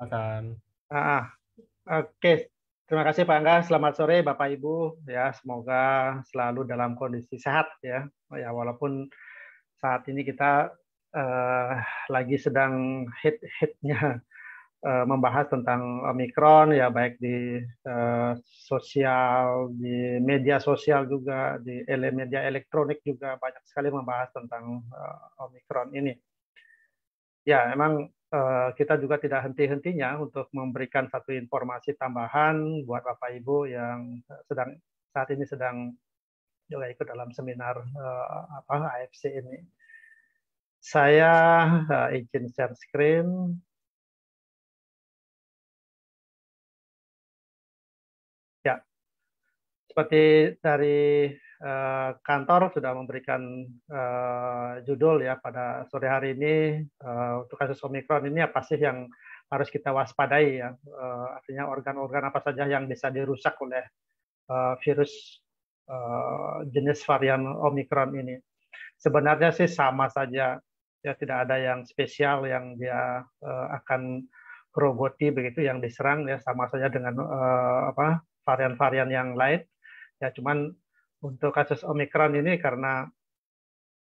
Akan. Ah, oke, terima kasih Pak Angga. Selamat sore Bapak Ibu. Ya, semoga selalu dalam kondisi sehat ya. Ya, walaupun saat ini kita eh, lagi sedang hit-hitnya membahas tentang Omikron ya, baik di sosial, di media sosial juga, di media elektronik juga banyak sekali membahas tentang Omikron ini. Ya, memang kita juga tidak henti-hentinya untuk memberikan satu informasi tambahan buat Bapak Ibu yang sedang saat ini sedang juga ikut dalam seminar AFC ini. Saya izin share screen. Ya, seperti dari kantor sudah memberikan judul ya pada sore hari ini untuk kasus Omikron ini apa sih yang harus kita waspadai ya. Artinya organ-organ apa saja yang bisa dirusak oleh virus jenis varian Omikron ini. Sebenarnya sih sama saja, ya tidak ada yang spesial yang dia akan grogoti begitu yang diserang ya sama saja dengan varian-varian yang lain. Ya cuman untuk kasus Omikron ini karena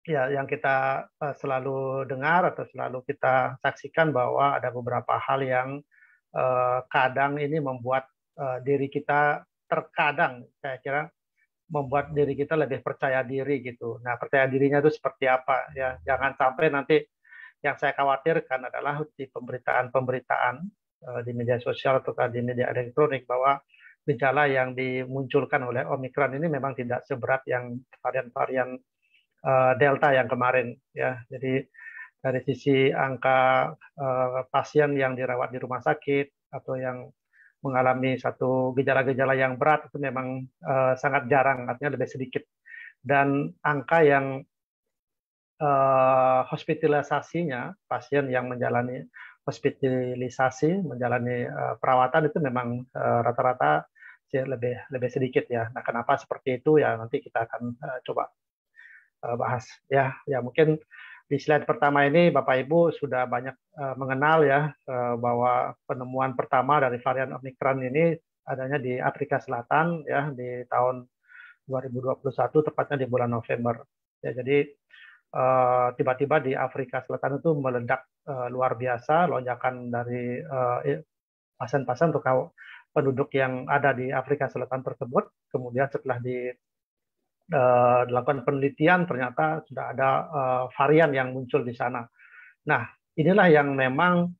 ya yang kita selalu dengar atau selalu kita saksikan bahwa ada beberapa hal yang kadang ini membuat diri kita terkadang saya kira membuat diri kita lebih percaya diri gitu. Nah, percaya dirinya itu seperti apa ya? Jangan sampai nanti yang saya khawatirkan adalah di pemberitaan-pemberitaan di media sosial atau di media elektronik bahwa gejala yang dimunculkan oleh Omikron ini memang tidak seberat yang varian-varian Delta yang kemarin ya. Jadi dari sisi angka pasien yang dirawat di rumah sakit atau yang mengalami satu gejala-gejala yang berat itu memang sangat jarang, artinya lebih sedikit. Dan angka yang hospitalisasinya, pasien yang menjalani hospitalisasi, menjalani perawatan itu memang rata-rata lebih lebih sedikit ya. Nah, kenapa seperti itu ya nanti kita akan coba bahas ya. Ya mungkin di slide pertama ini Bapak Ibu sudah banyak mengenal ya bahwa penemuan pertama dari varian Omicron ini adanya di Afrika Selatan ya di tahun 2021 tepatnya di bulan November. Ya, jadi tiba-tiba di Afrika Selatan itu meledak luar biasa lonjakan dari pasien-pasien atau penduduk yang ada di Afrika Selatan tersebut. Kemudian setelah dilakukan penelitian ternyata sudah ada varian yang muncul di sana. Nah, inilah yang memang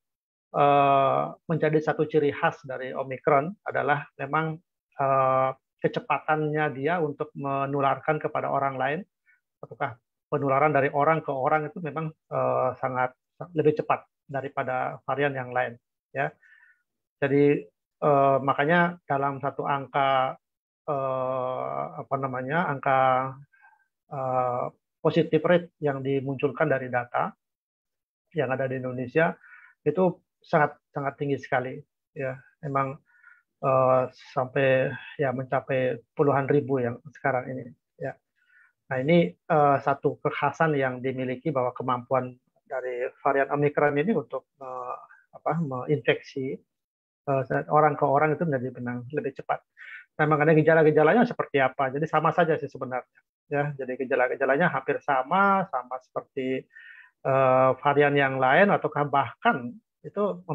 menjadi satu ciri khas dari Omicron adalah memang kecepatannya dia untuk menularkan kepada orang lain, ataukah penularan dari orang ke orang itu memang sangat lebih cepat daripada varian yang lain. Ya, jadi makanya dalam satu angka apa namanya angka uh, positive rate yang dimunculkan dari data yang ada di Indonesia itu sangat sangat tinggi sekali ya memang sampai ya mencapai puluhan ribu yang sekarang ini ya. Nah ini satu kekhasan yang dimiliki bahwa kemampuan dari varian Omicron ini untuk menginfeksi orang ke orang itu menjadi benang lebih cepat. Nah, mengenai gejala-gejalanya seperti apa? Jadi sama saja sih sebenarnya. Ya, jadi gejala-gejalanya hampir sama, sama seperti varian yang lain ataukah bahkan itu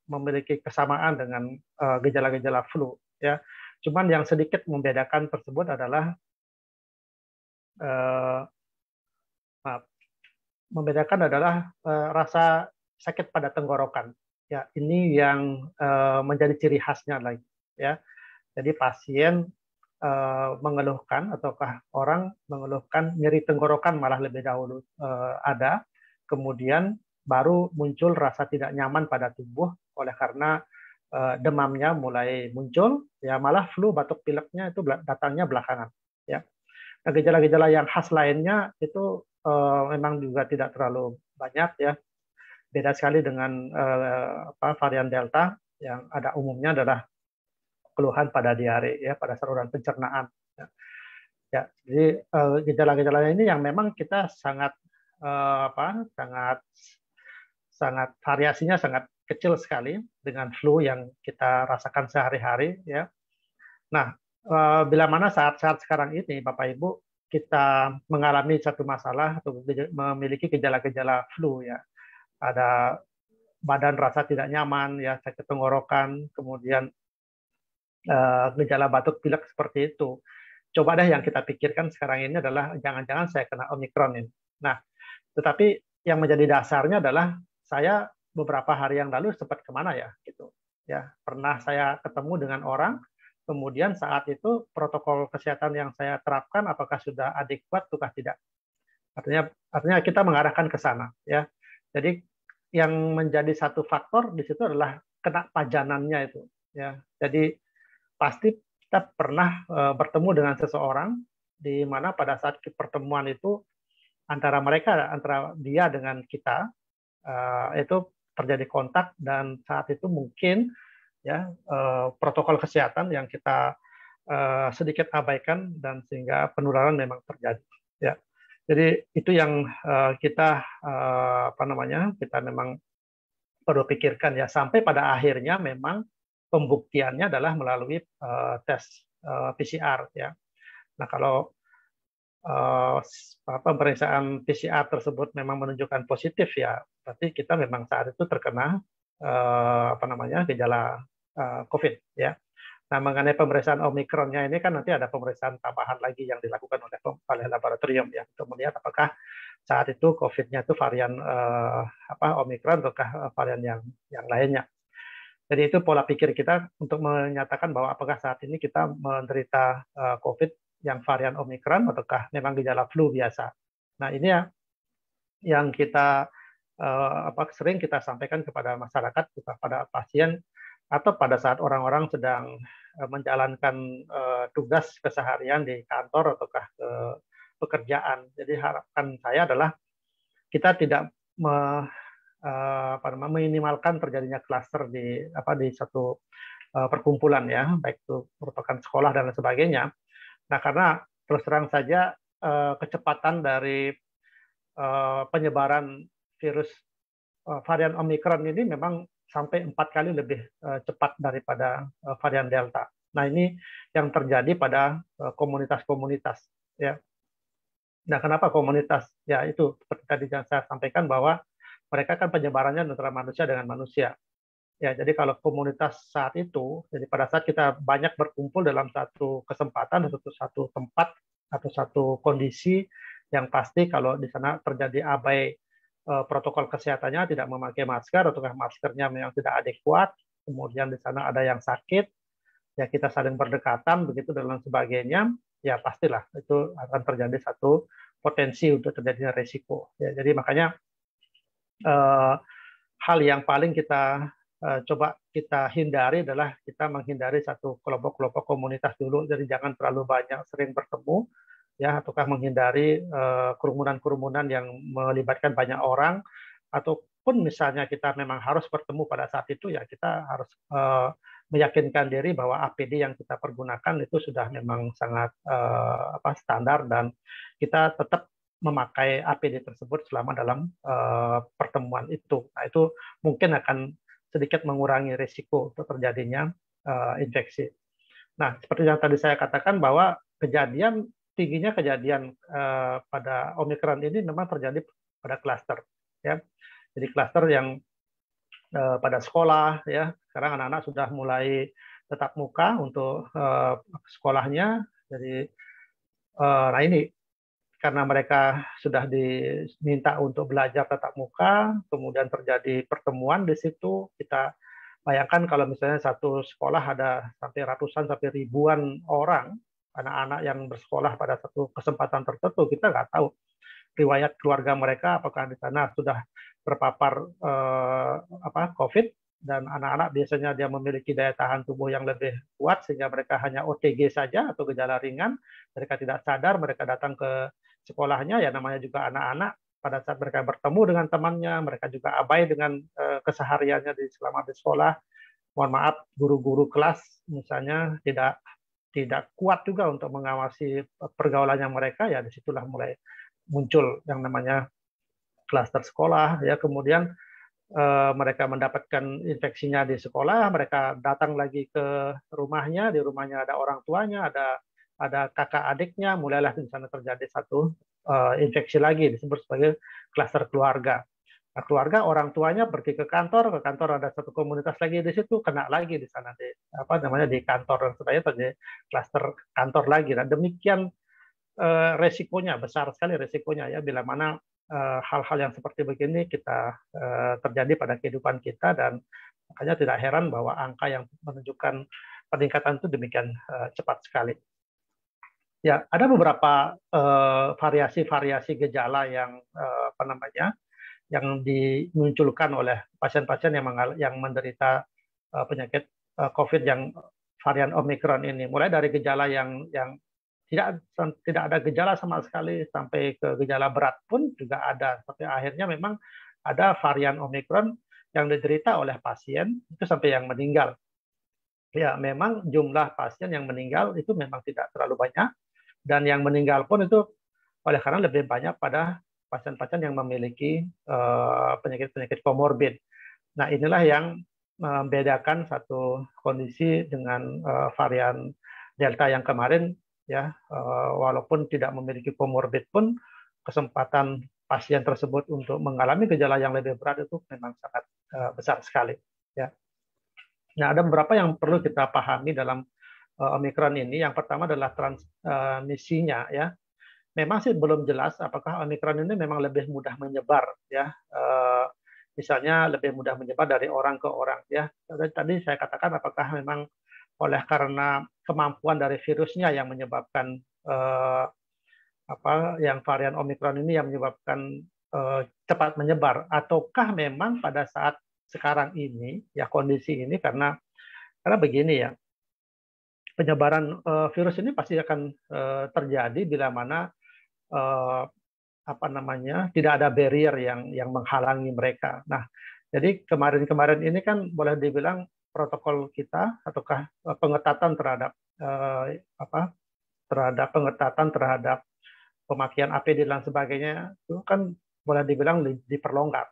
memiliki kesamaan dengan gejala-gejala flu. Ya, cuman yang sedikit membedakan tersebut adalah uh, membedakan adalah rasa sakit pada tenggorokan. Ya, ini yang menjadi ciri khasnya lagi. Ya, jadi pasien mengeluhkan ataukah orang mengeluhkan nyeri tenggorokan malah lebih dahulu ada, kemudian baru muncul rasa tidak nyaman pada tubuh oleh karena demamnya mulai muncul, ya malah flu batuk pileknya itu datangnya belakangan. Ya, nah, gejala-gejala yang khas lainnya itu memang juga tidak terlalu banyak ya. Beda sekali dengan varian Delta yang ada umumnya adalah keluhan pada diare ya pada saluran pencernaan. Ya, ya jadi gejala-gejala ini yang memang kita sangat sangat variasinya sangat kecil sekali dengan flu yang kita rasakan sehari-hari, ya. Nah, bila mana saat-saat sekarang ini, Bapak Ibu, kita mengalami satu masalah atau memiliki gejala-gejala flu, ya. Ada badan rasa tidak nyaman, ya, sakit tenggorokan, kemudian gejala batuk pilek seperti itu. Coba deh yang kita pikirkan sekarang ini adalah jangan-jangan saya kena Omikron ini. Nah, tetapi yang menjadi dasarnya adalah saya beberapa hari yang lalu sempat kemana ya, gitu. Ya, pernah saya ketemu dengan orang, kemudian saat itu protokol kesehatan yang saya terapkan apakah sudah adekuat ataukah tidak. Artinya kita mengarahkan ke sana, ya. Jadi yang menjadi satu faktor di situ adalah kena pajanannya itu, ya. Jadi pasti kita pernah bertemu dengan seseorang di mana pada saat pertemuan itu antara dia dengan kita itu terjadi kontak dan saat itu mungkin ya protokol kesehatan yang kita sedikit abaikan dan sehingga penularan memang terjadi, ya. Jadi itu yang kita kita memang perlu pikirkan, ya, sampai pada akhirnya memang pembuktiannya adalah melalui tes PCR, ya. Nah, kalau pemeriksaan PCR tersebut memang menunjukkan positif, ya berarti kita memang saat itu terkena gejala COVID, ya. Nah, mengenai pemeriksaan Omikronnya ini kan nanti ada pemeriksaan tambahan lagi yang dilakukan oleh laboratorium, ya, untuk melihat apakah saat itu COVID-nya itu varian Omikron ataukah varian yang lainnya. Jadi itu pola pikir kita untuk menyatakan bahwa apakah saat ini kita menderita COVID yang varian Omikron ataukah memang gejala flu biasa. Nah, ini ya yang kita sering kita sampaikan kepada masyarakat, kepada pasien, atau pada saat orang-orang sedang menjalankan tugas keseharian di kantor ataukah ke pekerjaan. Jadi harapan saya adalah kita tidak meminimalkan terjadinya klaster di satu perkumpulan, ya, baik itu merupakan sekolah dan lain sebagainya. Nah, karena terus terang saja kecepatan dari penyebaran virus varian Omikron ini memang sampai 4 kali lebih cepat daripada varian Delta. Nah, ini yang terjadi pada komunitas-komunitas, ya. Nah, kenapa komunitas? Ya, itu seperti tadi yang saya sampaikan bahwa mereka kan penyebarannya antara manusia dengan manusia. Ya, jadi kalau komunitas saat itu, jadi pada saat kita banyak berkumpul dalam satu kesempatan, satu tempat atau satu kondisi, yang pasti kalau di sana terjadi abai protokol kesehatannya, tidak memakai masker atau maskernya memang tidak adekuat, kemudian di sana ada yang sakit, ya kita saling berdekatan begitu dan lain sebagainya, ya pastilah itu akan terjadi satu potensi untuk terjadinya resiko. Ya, jadi makanya hal yang paling kita coba kita hindari adalah kita menghindari satu kelompok-kelompok komunitas dulu. Jadi jangan terlalu banyak sering bertemu, ya, ataukah menghindari kerumunan-kerumunan yang melibatkan banyak orang, ataupun misalnya kita memang harus bertemu pada saat itu, ya kita harus meyakinkan diri bahwa APD yang kita pergunakan itu sudah memang sangat standar dan kita tetap memakai APD tersebut selama dalam pertemuan itu. Nah, itu mungkin akan sedikit mengurangi risiko untuk terjadinya infeksi. Nah, seperti yang tadi saya katakan bahwa tingginya kejadian pada Omikron ini memang terjadi pada klaster, ya. Jadi klaster yang pada sekolah, ya. Sekarang anak-anak sudah mulai tatap muka untuk sekolahnya. Jadi nah ini karena mereka sudah diminta untuk belajar tatap muka, kemudian terjadi pertemuan di situ. Kita bayangkan kalau misalnya satu sekolah ada sampai ratusan sampai ribuan orang, anak-anak yang bersekolah pada satu kesempatan tertentu, kita nggak tahu riwayat keluarga mereka apakah di sana sudah terpapar COVID, dan anak-anak biasanya dia memiliki daya tahan tubuh yang lebih kuat sehingga mereka hanya OTG saja atau gejala ringan, mereka tidak sadar, mereka datang ke sekolahnya, ya namanya juga anak-anak, pada saat mereka bertemu dengan temannya, mereka juga abai dengan kesehariannya selama di sekolah. Mohon maaf, guru-guru kelas misalnya tidak kuat juga untuk mengawasi pergaulannya mereka, ya disitulah mulai muncul yang namanya klaster sekolah, ya. Kemudian mereka mendapatkan infeksinya di sekolah, mereka datang lagi ke rumahnya, di rumahnya ada orang tuanya, ada kakak adiknya, mulailah di sana terjadi satu infeksi lagi disebut sebagai klaster keluarga. Nah, keluarga orang tuanya pergi ke kantor ada satu komunitas lagi di situ, kena lagi di sana di apa namanya di kantor dan sebagainya terjadi klaster kantor lagi. Nah, demikian resikonya besar sekali resikonya ya bila mana hal-hal yang seperti begini kita terjadi pada kehidupan kita dan makanya tidak heran bahwa angka yang menunjukkan peningkatan itu demikian cepat sekali. Ya, ada beberapa variasi-variasi gejala yang apa namanya yang dimunculkan oleh pasien-pasien yang menderita penyakit COVID yang varian Omicron ini. Mulai dari gejala yang tidak ada gejala sama sekali sampai ke gejala berat pun juga ada. Tapi akhirnya memang ada varian Omicron yang diderita oleh pasien itu sampai yang meninggal. Ya, memang jumlah pasien yang meninggal itu memang tidak terlalu banyak dan yang meninggal pun itu oleh karena lebih banyak pada pasien-pasien yang memiliki penyakit-penyakit komorbid. Nah, inilah yang membedakan satu kondisi dengan varian Delta yang kemarin ya, walaupun tidak memiliki komorbid pun kesempatan pasien tersebut untuk mengalami gejala yang lebih berat itu memang sangat besar sekali ya. Nah, ada beberapa yang perlu kita pahami dalam Omicron ini. Yang pertama adalah transmisinya ya. Memang sih belum jelas apakah Omicron ini memang lebih mudah menyebar ya. Misalnya lebih mudah menyebar dari orang ke orang ya. Tadi saya katakan apakah memang oleh karena kemampuan dari virusnya yang menyebabkan yang varian Omicron ini yang menyebabkan cepat menyebar ataukah memang pada saat sekarang ini ya kondisi ini karena begini ya, penyebaran virus ini pasti akan terjadi bila mana tidak ada barrier yang menghalangi mereka. Nah, jadi kemarin-kemarin ini kan boleh dibilang protokol kita ataukah pengetatan terhadap pengetatan terhadap pemakaian APD dan sebagainya itu kan boleh dibilang diperlonggar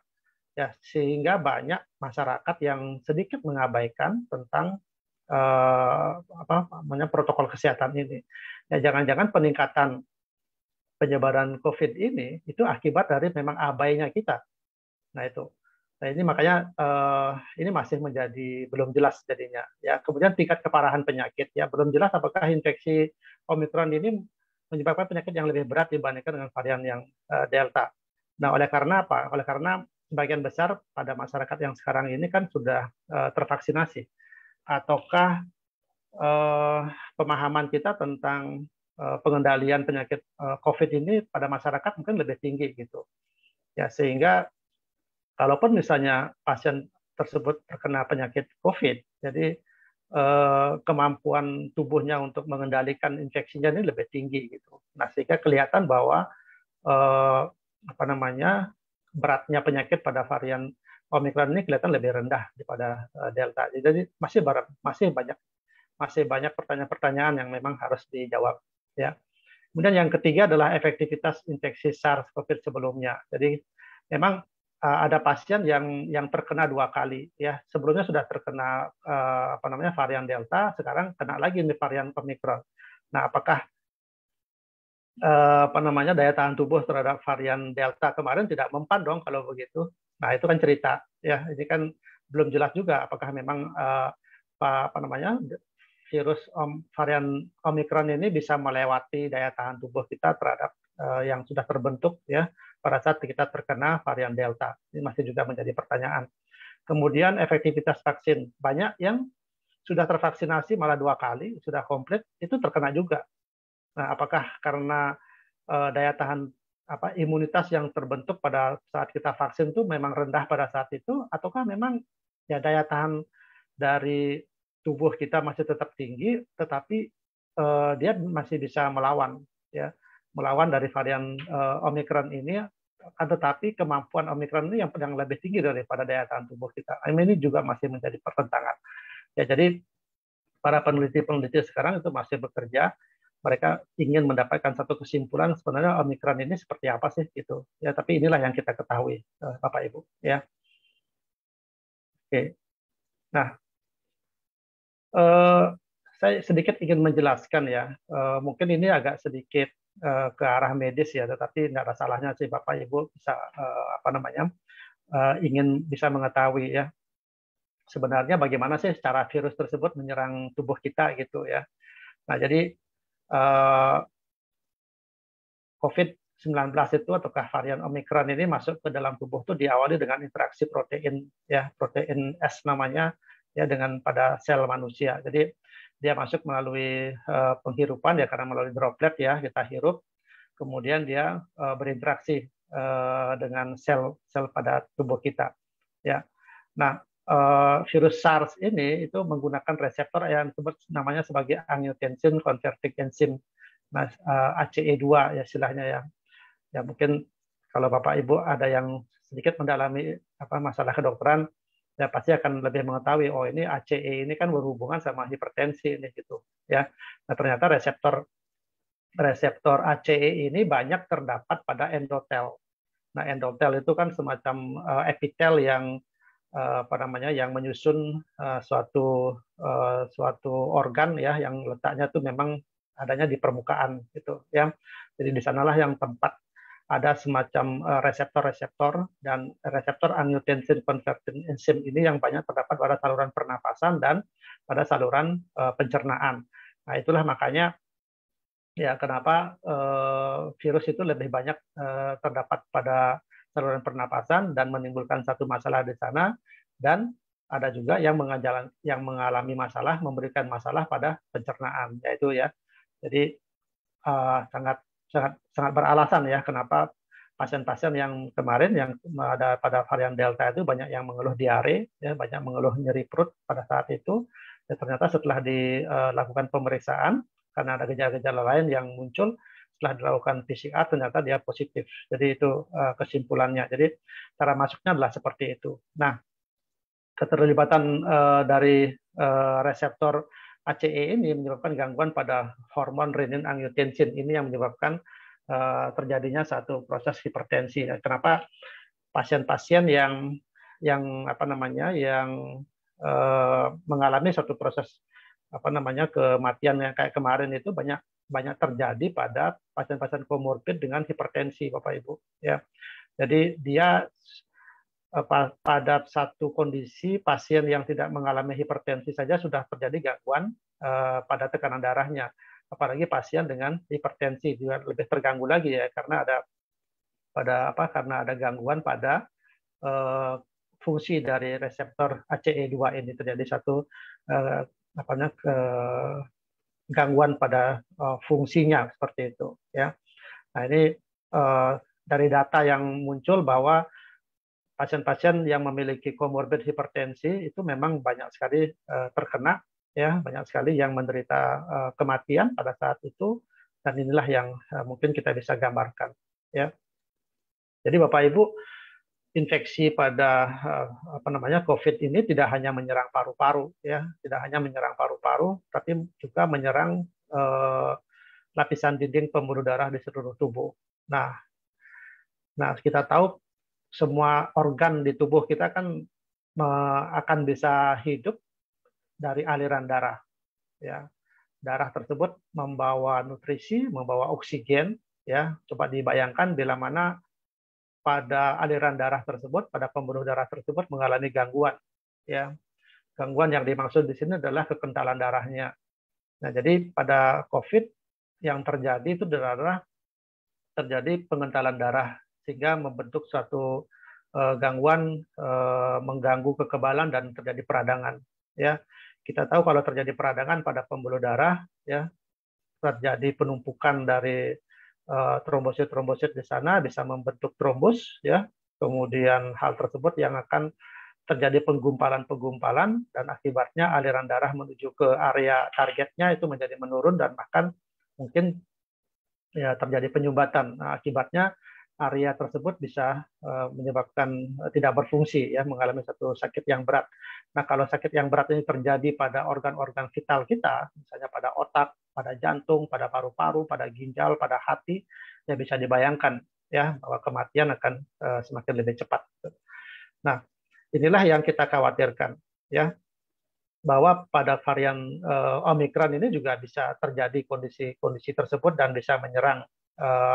ya, sehingga banyak masyarakat yang sedikit mengabaikan tentang protokol kesehatan ini. Ya, jangan-jangan peningkatan penyebaran COVID ini itu akibat dari memang abainya kita. Nah itu. Nah ini makanya ini masih menjadi belum jelas jadinya. Ya kemudian tingkat keparahan penyakit ya belum jelas apakah infeksi Omicron ini menyebabkan penyakit yang lebih berat dibandingkan dengan varian yang Delta. Nah oleh karena apa? Oleh karena sebagian besar pada masyarakat yang sekarang ini kan sudah tervaksinasi. Ataukah pemahaman kita tentang pengendalian penyakit COVID ini pada masyarakat mungkin lebih tinggi gitu. Ya sehingga kalaupun misalnya pasien tersebut terkena penyakit COVID, jadi kemampuan tubuhnya untuk mengendalikan infeksinya ini lebih tinggi gitu. Nah sehingga kelihatan bahwa beratnya penyakit pada varian Omicron ini kelihatan lebih rendah daripada Delta. Jadi masih banyak pertanyaan-pertanyaan yang memang harus dijawab ya. Kemudian yang ketiga adalah efektivitas infeksi SARS-CoV sebelumnya. Jadi memang ada pasien yang terkena 2 kali ya. Sebelumnya sudah terkena varian Delta, sekarang kena lagi ini varian Omicron. Nah, apakah daya tahan tubuh terhadap varian Delta kemarin tidak mempan dong kalau begitu? Nah, itu kan cerita ya. Ini kan belum jelas juga apakah memang virus varian Omicron ini bisa melewati daya tahan tubuh kita terhadap yang sudah terbentuk ya pada saat kita terkena varian Delta. Ini masih juga menjadi pertanyaan. Kemudian efektivitas vaksin. Banyak yang sudah tervaksinasi malah 2 kali, sudah komplit, itu terkena juga. Nah, apakah karena daya tahan imunitas yang terbentuk pada saat kita vaksin itu memang rendah pada saat itu, ataukah memang ya daya tahan dari tubuh kita masih tetap tinggi, tetapi dia masih bisa melawan dari varian Omicron ini, tetapi kemampuan Omicron ini yang lebih tinggi daripada daya tahan tubuh kita. Ini juga masih menjadi pertentangan. Ya, jadi para peneliti-peneliti sekarang itu masih bekerja. Mereka ingin mendapatkan satu kesimpulan sebenarnya Omicron ini seperti apa sih gitu. Ya, tapi inilah yang kita ketahui, Bapak Ibu. Ya. Oke. Nah, saya sedikit ingin menjelaskan ya. Mungkin ini agak sedikit ke arah medis ya, tetapi tidak ada salahnya sih Bapak Ibu bisa apa namanya ingin bisa mengetahui ya sebenarnya bagaimana sih cara virus tersebut menyerang tubuh kita gitu ya. Nah, jadi eh, COVID-19 itu ataukah varian Omicron ini masuk ke dalam tubuh itu diawali dengan interaksi protein ya, protein S namanya ya dengan pada sel manusia. Jadi dia masuk melalui penghirupan ya karena melalui droplet ya kita hirup, kemudian dia berinteraksi dengan sel-sel pada tubuh kita ya. Nah, virus SARS ini itu menggunakan reseptor yang disebut namanya sebagai angiotensin converting enzyme, nah, ACE2 ya istilahnya ya. Ya mungkin kalau Bapak Ibu ada yang sedikit mendalami apa masalah kedokteran, ya pasti akan lebih mengetahui oh ini ACE ini kan berhubungan sama hipertensi ini gitu ya. Nah, ternyata reseptor reseptor ACE ini banyak terdapat pada endotel. Nah, endotel itu kan semacam epitel yang apa namanya yang menyusun suatu organ ya yang letaknya tuh memang adanya di permukaan gitu ya. Jadi di sanalah yang tempat ada semacam reseptor-reseptor dan reseptor angiotensin converting enzyme ini yang banyak terdapat pada saluran pernapasan dan pada saluran pencernaan. Nah, itulah makanya ya kenapa virus itu lebih banyak terdapat pada saluran pernapasan dan menimbulkan satu masalah di sana, dan ada juga yang mengalami masalah memberikan masalah pada pencernaan yaitu ya. Jadi sangat sangat sangat beralasan ya kenapa pasien-pasien yang kemarin yang ada pada varian Delta itu banyak yang mengeluh diare, ya, banyak mengeluh nyeri perut pada saat itu. Ya, ternyata setelah dilakukan pemeriksaan, karena ada gejala-gejala lain yang muncul, setelah dilakukan PCR ternyata dia positif. Jadi itu kesimpulannya. Jadi cara masuknya adalah seperti itu. Nah, keterlibatan dari reseptor ACE ini menyebabkan gangguan pada hormon renin angiotensin ini yang menyebabkan terjadinya satu proses hipertensi. Kenapa pasien-pasien yang apa namanya yang mengalami satu proses apa namanya kematian yang kayak kemarin itu banyak banyak terjadi pada pasien-pasien komorbid dengan hipertensi Bapak Ibu ya. Jadi dia pada satu kondisi pasien yang tidak mengalami hipertensi saja sudah terjadi gangguan pada tekanan darahnya. Apalagi pasien dengan hipertensi juga lebih terganggu lagi ya karena ada gangguan pada fungsi dari reseptor ACE2 ini, terjadi satu gangguan pada fungsinya seperti itu ya. Nah, ini dari data yang muncul bahwa pasien-pasien yang memiliki komorbid hipertensi itu memang banyak sekali terkena ya, banyak sekali yang menderita kematian pada saat itu, dan inilah yang mungkin kita bisa gambarkan ya. Jadi Bapak Ibu, infeksi pada apa namanya COVID ini tidak hanya menyerang paru-paru ya, tidak hanya menyerang paru-paru tapi juga menyerang lapisan dinding pembuluh darah di seluruh tubuh. Nah, kita tahu semua organ di tubuh kita kan akan bisa hidup dari aliran darah. Ya, darah tersebut membawa nutrisi, membawa oksigen. Ya, coba dibayangkan bila mana pada aliran darah tersebut, pada pembuluh darah tersebut mengalami gangguan. Ya, gangguan yang dimaksud di sini adalah kekentalan darahnya. Nah, jadi pada COVID yang terjadi itu adalah terjadi pengentalan darah sehingga membentuk suatu gangguan mengganggu kekebalan dan terjadi peradangan ya. Kita tahu kalau terjadi peradangan pada pembuluh darah ya, terjadi penumpukan dari trombosit-trombosit di sana bisa membentuk trombus ya. Kemudian hal tersebut yang akan terjadi penggumpalan-penggumpalan dan akibatnya aliran darah menuju ke area targetnya itu menjadi menurun dan bahkan mungkin ya terjadi penyumbatan. Nah, akibatnya area tersebut bisa menyebabkan tidak berfungsi ya, mengalami satu sakit yang berat. Nah, kalau sakit yang berat ini terjadi pada organ-organ vital kita, misalnya pada otak, pada jantung, pada paru-paru, pada ginjal, pada hati, ya bisa dibayangkan ya bahwa kematian akan semakin lebih cepat. Nah, inilah yang kita khawatirkan, ya, bahwa pada varian Omikron ini juga bisa terjadi kondisi-kondisi tersebut dan bisa menyerang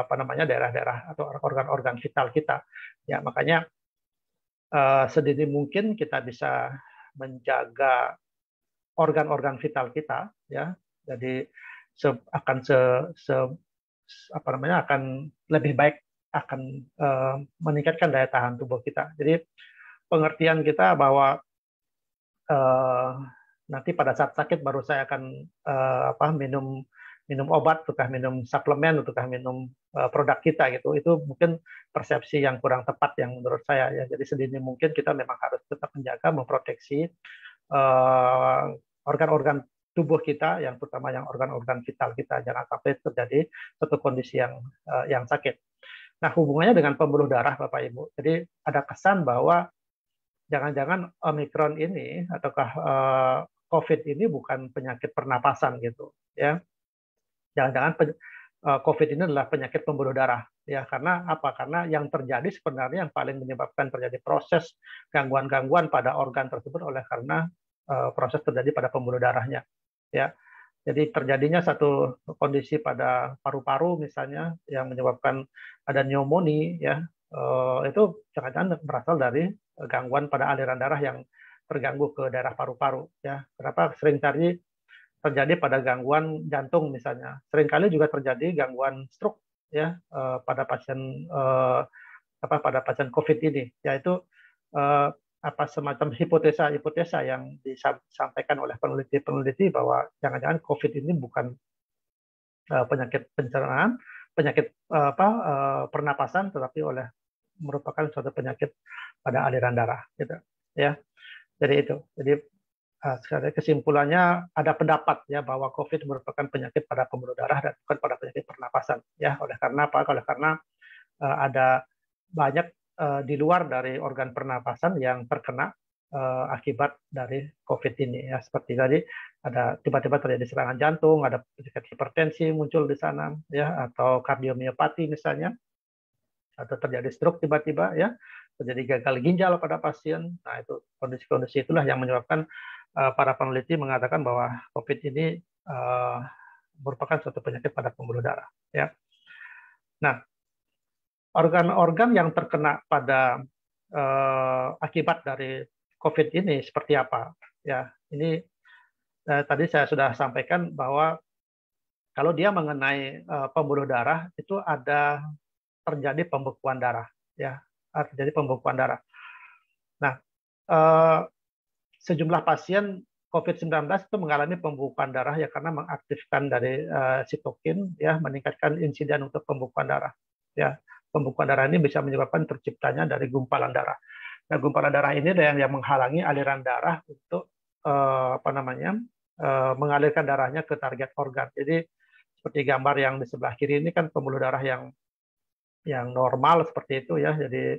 apa namanya daerah-daerah atau organ-organ vital kita. Ya, makanya sedini mungkin kita bisa menjaga organ-organ vital kita, ya. Jadi akan apa namanya akan lebih baik, akan meningkatkan daya tahan tubuh kita. Jadi pengertian kita bahwa uh, nanti pada saat sakit baru saya akan minum obat, ataukah minum suplemen, ataukah minum produk kita gitu. Itu mungkin persepsi yang kurang tepat yang menurut saya, ya. Jadi sedini mungkin kita memang harus tetap menjaga, memproteksi organ-organ tubuh kita, yang terutama yang organ-organ vital kita, jangan sampai terjadi satu kondisi yang sakit. Nah, hubungannya dengan pembuluh darah, Bapak Ibu. Jadi ada kesan bahwa jangan-jangan Omikron ini ataukah COVID ini bukan penyakit pernapasan gitu, ya. Jangan-jangan COVID ini adalah penyakit pembuluh darah, ya. Karena apa? Karena yang terjadi sebenarnya yang paling menyebabkan terjadi proses gangguan-gangguan pada organ tersebut oleh karena proses terjadi pada pembuluh darahnya, ya. Jadi terjadinya satu kondisi pada paru-paru misalnya yang menyebabkan ada pneumonia, ya, itu jangan-jangan berasal dari gangguan pada aliran darah yang terganggu ke daerah paru-paru, ya. Kenapa sering terjadi pada gangguan jantung misalnya, seringkali juga terjadi gangguan stroke, ya, pada pasien pada pasien COVID ini, yaitu semacam hipotesa yang disampaikan oleh peneliti bahwa jangan-jangan COVID ini bukan penyakit pencernaan, penyakit pernapasan, tetapi merupakan suatu penyakit pada aliran darah, gitu, ya. Jadi itu. Jadi kesimpulannya ada pendapat, ya, bahwa COVID merupakan penyakit pada pembuluh darah dan bukan pada penyakit pernapasan, ya. Oleh karena apa? Oleh karena ada banyak di luar dari organ pernapasan yang terkena akibat dari COVID ini, ya. Seperti tadi ada tiba-tiba terjadi serangan jantung, ada penyakit hipertensi muncul di sana, ya, atau kardiomiopati misalnya, atau terjadi stroke tiba-tiba, ya, terjadi gagal ginjal pada pasien. Nah, itu kondisi-kondisi itulah yang menyebabkan para peneliti mengatakan bahwa COVID ini merupakan suatu penyakit pada pembuluh darah, ya. Nah, organ-organ yang terkena pada akibat dari COVID ini seperti apa? Ya, ini tadi saya sudah sampaikan bahwa kalau dia mengenai pembuluh darah itu ada terjadi pembekuan darah, ya, terjadi pembekuan darah. Nah, sejumlah pasien COVID-19 itu mengalami pembekuan darah, ya, karena mengaktifkan dari sitokin, ya, meningkatkan insiden untuk pembekuan darah, ya. Pembekuan darah ini bisa menyebabkan terciptanya dari gumpalan darah. Nah, gumpalan darah ini yang menghalangi aliran darah untuk mengalirkan darahnya ke target organ. Jadi seperti gambar yang di sebelah kiri ini kan pembuluh darah yang normal seperti itu, ya. Jadi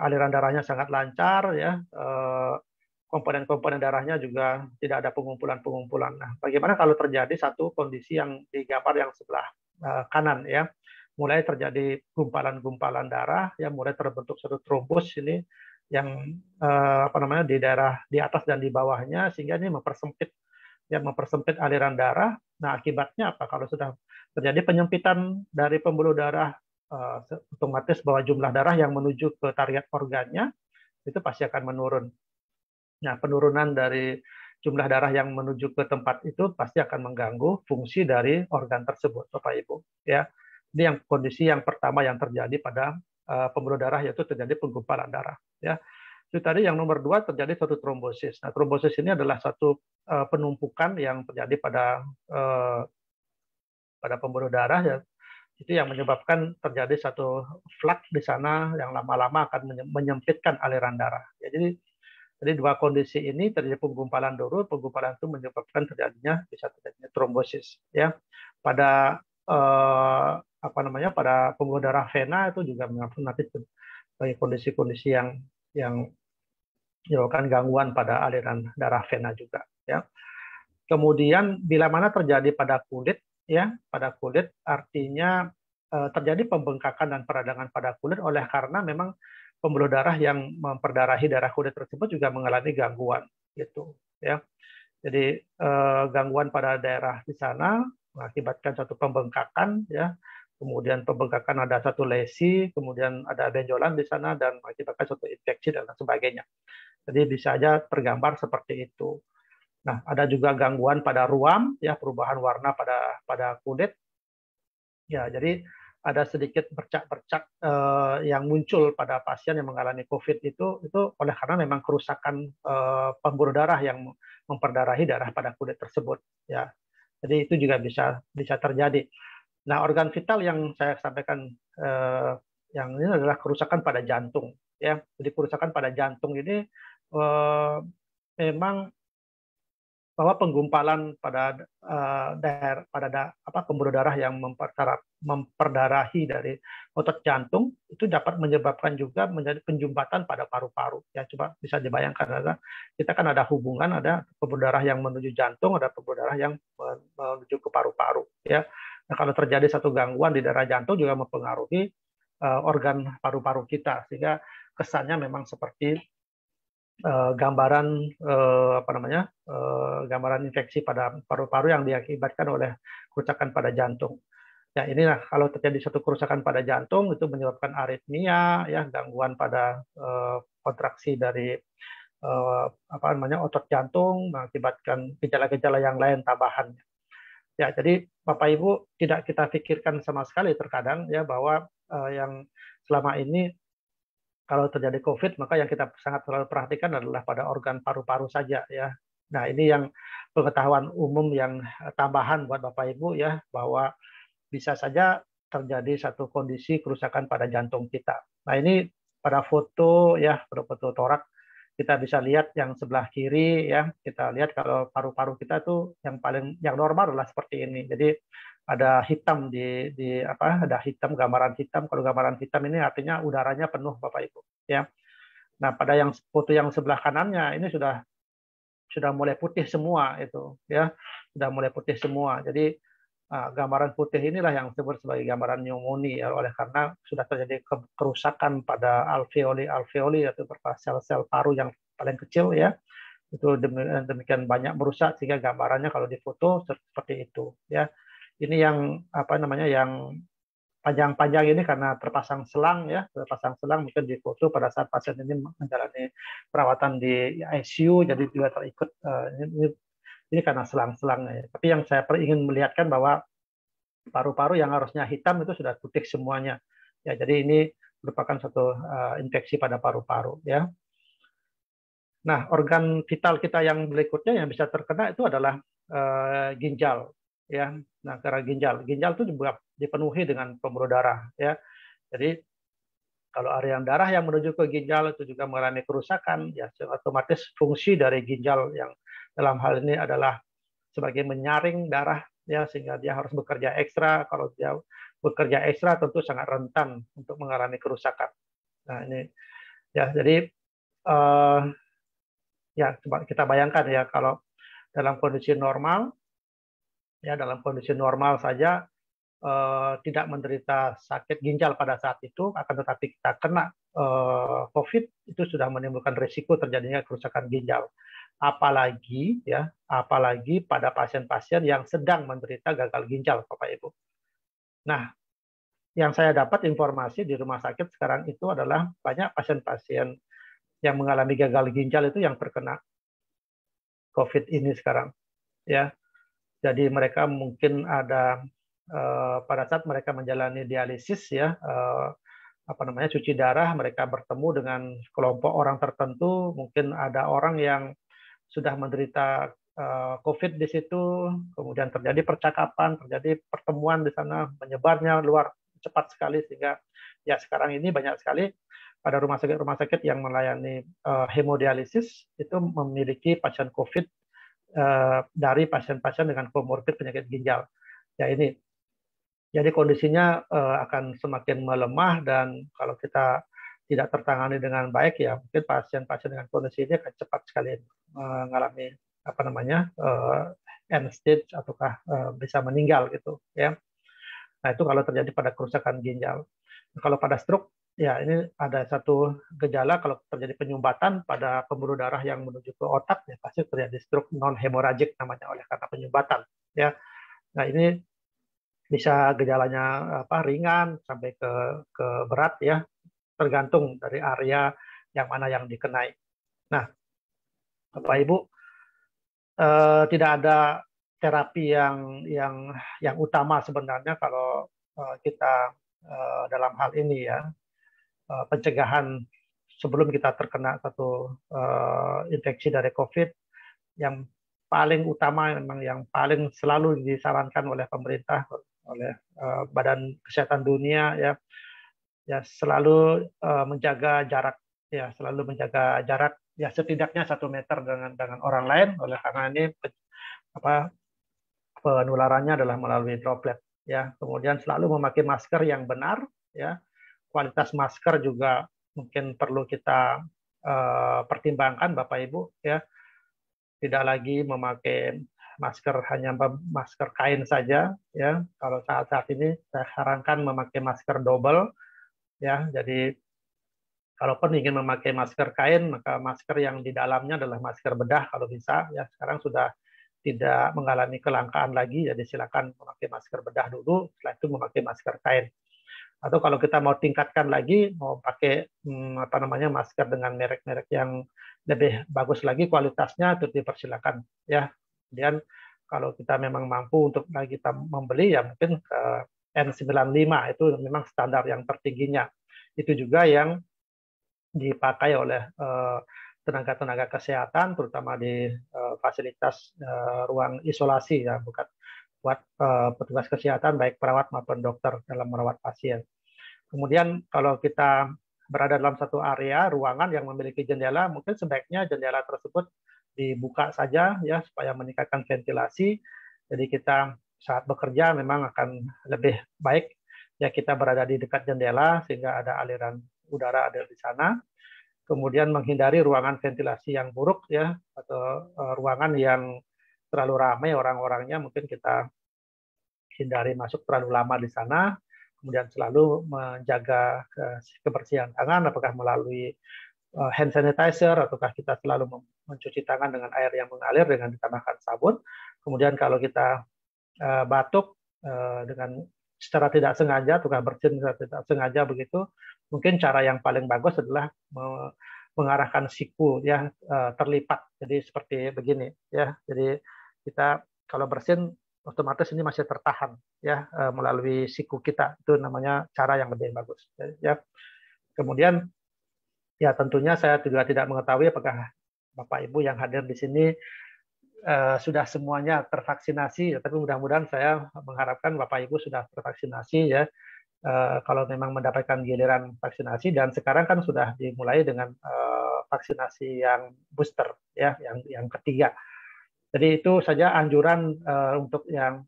aliran darahnya sangat lancar, ya. Komponen-komponen darahnya juga tidak ada pengumpulan-pengumpulan. Nah, bagaimana kalau terjadi satu kondisi yang di gambar yang sebelah kanan, ya, mulai terjadi gumpalan-gumpalan darah, ya, mulai terbentuk satu trombus ini yang di daerah di atas dan di bawahnya, sehingga ini mempersempit aliran darah. Nah, akibatnya apa? Kalau sudah terjadi penyempitan dari pembuluh darah, otomatis bahwa jumlah darah yang menuju ke target organnya itu pasti akan menurun. Nah, penurunan dari jumlah darah yang menuju ke tempat itu pasti akan mengganggu fungsi dari organ tersebut, Bapak Ibu, ya. Ini yang kondisi yang pertama yang terjadi pada pembuluh darah, yaitu terjadi penggumpalan darah, ya. Itu tadi yang nomor 2, terjadi suatu trombosis. Nah, trombosis ini adalah satu penumpukan yang terjadi pada pembuluh darah, ya. Itu yang menyebabkan terjadi satu flak di sana yang lama-lama akan menyempitkan aliran darah. Ya, jadi dua kondisi ini terjadi penggumpalan itu menyebabkan bisa terjadinya trombosis, ya. Pada pada pembuluh darah vena itu juga nanti sebagai kondisi-kondisi yang menyebabkan gangguan pada aliran darah vena juga, ya. Kemudian bila mana terjadi pada kulit, ya, pada kulit artinya terjadi pembengkakan dan peradangan pada kulit oleh karena memang pembuluh darah yang memperdarahi darah kulit tersebut juga mengalami gangguan gitu ya. Jadi gangguan pada daerah di sana mengakibatkan satu pembengkakan ya. Kemudian pembengkakan ada satu lesi, kemudian ada benjolan di sana dan mengakibatkan suatu infeksi dan sebagainya. Jadi bisa aja tergambar seperti itu. Nah, ada juga gangguan pada ruam, ya perubahan warna pada kulit. Ya, jadi ada sedikit bercak-bercak yang muncul pada pasien yang mengalami COVID itu oleh karena memang kerusakan pembuluh darah yang memperdarahi darah pada kulit tersebut. Ya, jadi itu juga bisa terjadi. Nah, organ vital yang saya sampaikan yang ini adalah kerusakan pada jantung. Ya, jadi kerusakan pada jantung ini memang bahwa penggumpalan pada daerah pembuluh darah yang memperdarahi dari otot jantung itu dapat menyebabkan juga menjadi penjumbatan pada paru-paru. Ya, coba bisa dibayangkan kita kan ada hubungan, ada pembuluh darah yang menuju jantung, ada pembuluh darah yang menuju ke paru-paru. Ya, nah, kalau terjadi satu gangguan di daerah jantung juga mempengaruhi organ paru-paru kita, sehingga kesannya memang seperti gambaran gambaran infeksi pada paru-paru yang diakibatkan oleh kerusakan pada jantung. Ya, inilah kalau terjadi satu kerusakan pada jantung itu menyebabkan aritmia, ya gangguan pada kontraksi dari otot jantung, mengakibatkan gejala-gejala yang lain tambahan. Ya, jadi Bapak Ibu tidak kita pikirkan sama sekali terkadang ya bahwa yang selama ini kalau terjadi COVID, maka yang kita sangat selalu perhatikan adalah pada organ paru-paru saja ya. Nah, ini yang pengetahuan umum yang tambahan buat Bapak Ibu ya, bahwa bisa saja terjadi satu kondisi kerusakan pada jantung kita. Nah, ini pada foto ya, pada foto torak kita bisa lihat yang sebelah kiri ya, kita lihat kalau paru-paru kita tuh yang normal adalah seperti ini. Jadi ada hitam ada hitam, gambaran hitam. Kalau gambaran hitam ini artinya udaranya penuh Bapak Ibu ya. Nah, pada yang foto yang sebelah kanannya ini sudah mulai putih semua itu ya. Sudah mulai putih semua. Jadi gambaran putih inilah yang disebut sebagai gambaran pneumonia ya, oleh karena sudah terjadi kerusakan pada alveoli atau sel-sel paru yang paling kecil ya. Itu demikian banyak merusak sehingga gambarannya kalau difoto seperti itu ya. Ini yang yang panjang-panjang ini karena terpasang selang ya, terpasang selang mungkin di foto pada saat pasien ini menjalani perawatan di ICU, jadi juga terikut ini karena selang-selangnya. Ya. Tapi yang saya ingin melihatkan bahwa paru-paru yang harusnya hitam itu sudah putih semuanya. Ya, jadi ini merupakan satu infeksi pada paru-paru ya. Nah, organ vital kita yang berikutnya yang bisa terkena itu adalah ginjal ya. Nah, karena ginjal itu juga dipenuhi dengan pembuluh darah ya. Jadi kalau area darah yang menuju ke ginjal itu juga mengalami kerusakan ya, otomatis fungsi dari ginjal yang dalam hal ini adalah sebagai menyaring darah ya, sehingga dia harus bekerja ekstra. Kalau dia bekerja ekstra tentu sangat rentan untuk mengalami kerusakan. Nah, ini ya, jadi ya coba kita bayangkan ya, kalau dalam kondisi normal ya, dalam kondisi normal saja tidak menderita sakit ginjal pada saat itu, akan tetapi kita kena COVID itu sudah menimbulkan risiko terjadinya kerusakan ginjal. Apalagi pada pasien-pasien yang sedang menderita gagal ginjal, Bapak Ibu. Nah, yang saya dapat informasi di rumah sakit sekarang itu adalah banyak pasien-pasien yang mengalami gagal ginjal itu yang terkena COVID ini sekarang, ya. Jadi mereka mungkin ada pada saat mereka menjalani dialisis ya, cuci darah, mereka bertemu dengan kelompok orang tertentu, mungkin ada orang yang sudah menderita COVID di situ, kemudian terjadi percakapan, terjadi pertemuan di sana, menyebarnya luar cepat sekali, sehingga ya sekarang ini banyak sekali pada rumah sakit yang melayani hemodialisis itu memiliki pasien COVID dari pasien-pasien dengan komorbid penyakit ginjal. Ya, ini jadi kondisinya akan semakin melemah, dan kalau kita tidak tertangani dengan baik ya mungkin pasien-pasien dengan kondisi ini akan cepat sekali mengalami end stage ataukah bisa meninggal gitu ya. Nah, itu kalau terjadi pada kerusakan ginjal. Kalau pada stroke Ya, ini ada satu gejala kalau terjadi penyumbatan pada pembuluh darah yang menuju ke otak, ya pasti terjadi stroke non hemoragik namanya oleh karena penyumbatan. Ya, nah ini bisa gejalanya apa ringan sampai ke berat ya, tergantung dari area yang mana yang dikenai. Nah, Bapak Ibu, tidak ada terapi yang utama sebenarnya kalau kita dalam hal ini ya, pencegahan sebelum kita terkena satu infeksi dari COVID. Yang paling utama memang yang paling selalu disarankan oleh pemerintah, oleh Badan Kesehatan Dunia ya, ya selalu menjaga jarak, ya selalu menjaga jarak ya setidaknya 1 meter dengan orang lain, oleh karena ini apa penularannya adalah melalui droplet ya. Kemudian selalu memakai masker yang benar ya. Kualitas masker juga mungkin perlu kita pertimbangkan Bapak Ibu ya. Tidak lagi memakai masker hanya masker kain saja ya. Kalau saat-saat ini saya sarankan memakai masker double ya. Jadi kalaupun ingin memakai masker kain, maka masker yang di dalamnya adalah masker bedah kalau bisa ya. Sekarang sudah tidak mengalami kelangkaan lagi, jadi silakan memakai masker bedah dulu, setelah itu memakai masker kain. Atau kalau kita mau tingkatkan lagi, mau pakai apa namanya masker dengan merek-merek yang lebih bagus lagi kualitasnya, itu dipersilakan ya. Kemudian kalau kita memang mampu untuk lagi kita membeli ya mungkin ke N95 itu memang standar yang tertingginya. Itu juga yang dipakai oleh tenaga-tenaga kesehatan, terutama di fasilitas ruang isolasi ya, bukan buat petugas kesehatan baik perawat maupun dokter dalam merawat pasien. Kemudian kalau kita berada dalam satu area ruangan yang memiliki jendela, mungkin sebaiknya jendela tersebut dibuka saja ya supaya meningkatkan ventilasi. Jadi kita saat bekerja memang akan lebih baik ya kita berada di dekat jendela sehingga ada aliran udara ada di sana. Kemudian menghindari ruangan ventilasi yang buruk ya atau ruangan yang terlalu ramai orang-orangnya, mungkin kita hindari masuk terlalu lama di sana. Kemudian selalu menjaga kebersihan tangan, apakah melalui hand sanitizer ataukah kita selalu mencuci tangan dengan air yang mengalir dengan ditambahkan sabun. Kemudian kalau kita batuk dengan secara tidak sengaja, tukar bersin secara tidak sengaja begitu, mungkin cara yang paling bagus adalah mengarahkan siku ya terlipat. Jadi seperti begini ya. Jadi kita kalau bersin otomatis ini masih tertahan ya melalui siku kita. Itu namanya cara yang lebih bagus ya. Kemudian ya tentunya saya juga tidak mengetahui apakah Bapak Ibu yang hadir di sini sudah semuanya tervaksinasi, tapi mudah-mudahan saya mengharapkan Bapak Ibu sudah tervaksinasi ya. Kalau memang mendapatkan giliran vaksinasi, dan sekarang kan sudah dimulai dengan vaksinasi yang booster ya, yang ketiga. Jadi itu saja anjuran untuk yang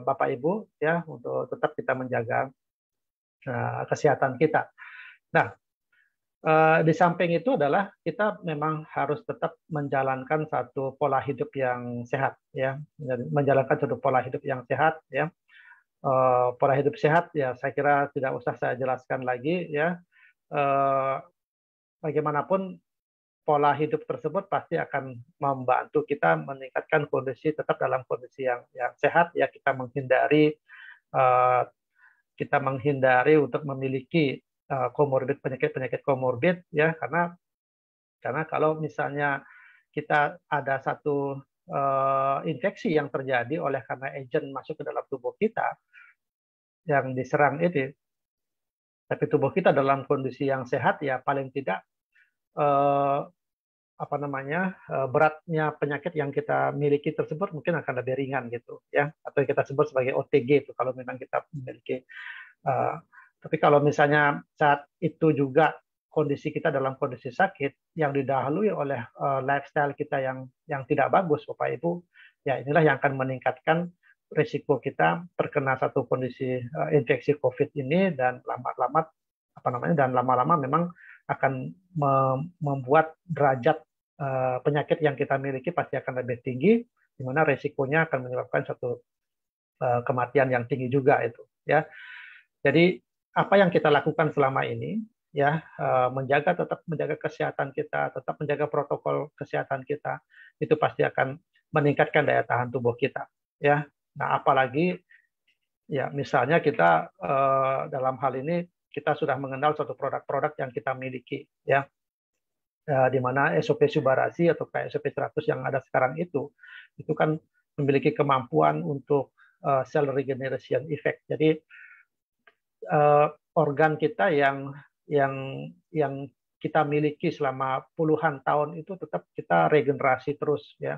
Bapak Ibu ya untuk tetap kita menjaga kesehatan kita. Nah, di samping itu adalah kita memang harus tetap menjalankan satu pola hidup yang sehat ya, menjalankan satu pola hidup yang sehat ya. Pola hidup sehat ya saya kira tidak usah saya jelaskan lagi ya. Bagaimanapun pola hidup tersebut pasti akan membantu kita meningkatkan kondisi tetap dalam kondisi yang sehat ya. Kita menghindari untuk memiliki komorbid penyakit komorbid ya, karena kalau misalnya kita ada satu infeksi yang terjadi oleh karena agent masuk ke dalam tubuh kita yang diserang ini, tapi tubuh kita dalam kondisi yang sehat ya paling tidak apa namanya beratnya penyakit yang kita miliki tersebut mungkin akan lebih ringan gitu ya, atau yang kita sebut sebagai OTG itu kalau memang kita memiliki. Tapi kalau misalnya saat itu juga kondisi kita dalam kondisi sakit yang didahului oleh lifestyle kita yang tidak bagus, Bapak Ibu, ya inilah yang akan meningkatkan risiko kita terkena satu kondisi infeksi COVID ini, dan lama-lama memang akan membuat derajat penyakit yang kita miliki pasti akan lebih tinggi, di mana risikonya akan menyebabkan satu kematian yang tinggi juga itu ya. Jadi apa yang kita lakukan selama ini, ya, tetap menjaga kesehatan kita, tetap menjaga protokol kesehatan kita, itu pasti akan meningkatkan daya tahan tubuh kita, ya. Nah, apalagi ya misalnya kita dalam hal ini kita sudah mengenal suatu produk-produk yang kita miliki, ya, di mana SOP Subarasi atau kayak SOP 100 yang ada sekarang itu kan memiliki kemampuan untuk cell regeneration effect. Jadi organ kita yang yang kita miliki selama puluhan tahun itu tetap kita regenerasi terus, ya.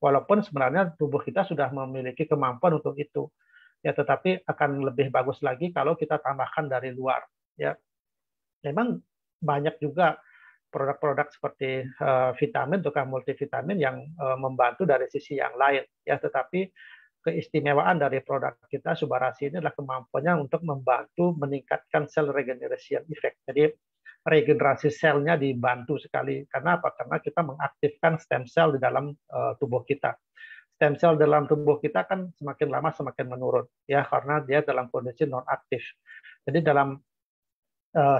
Walaupun sebenarnya tubuh kita sudah memiliki kemampuan untuk itu, ya, tetapi akan lebih bagus lagi kalau kita tambahkan dari luar, ya. Memang banyak juga produk-produk seperti vitamin atau multivitamin yang membantu dari sisi yang lain, ya, tetapi keistimewaan dari produk kita Subarasi ini adalah kemampuannya untuk membantu meningkatkan cell regeneration effect. Jadi regenerasi selnya dibantu sekali. Karena apa? Karena kita mengaktifkan stem cell di dalam tubuh kita. Stem cell dalam tubuh kita kan semakin lama semakin menurun, ya, karena dia dalam kondisi non aktif. Jadi dalam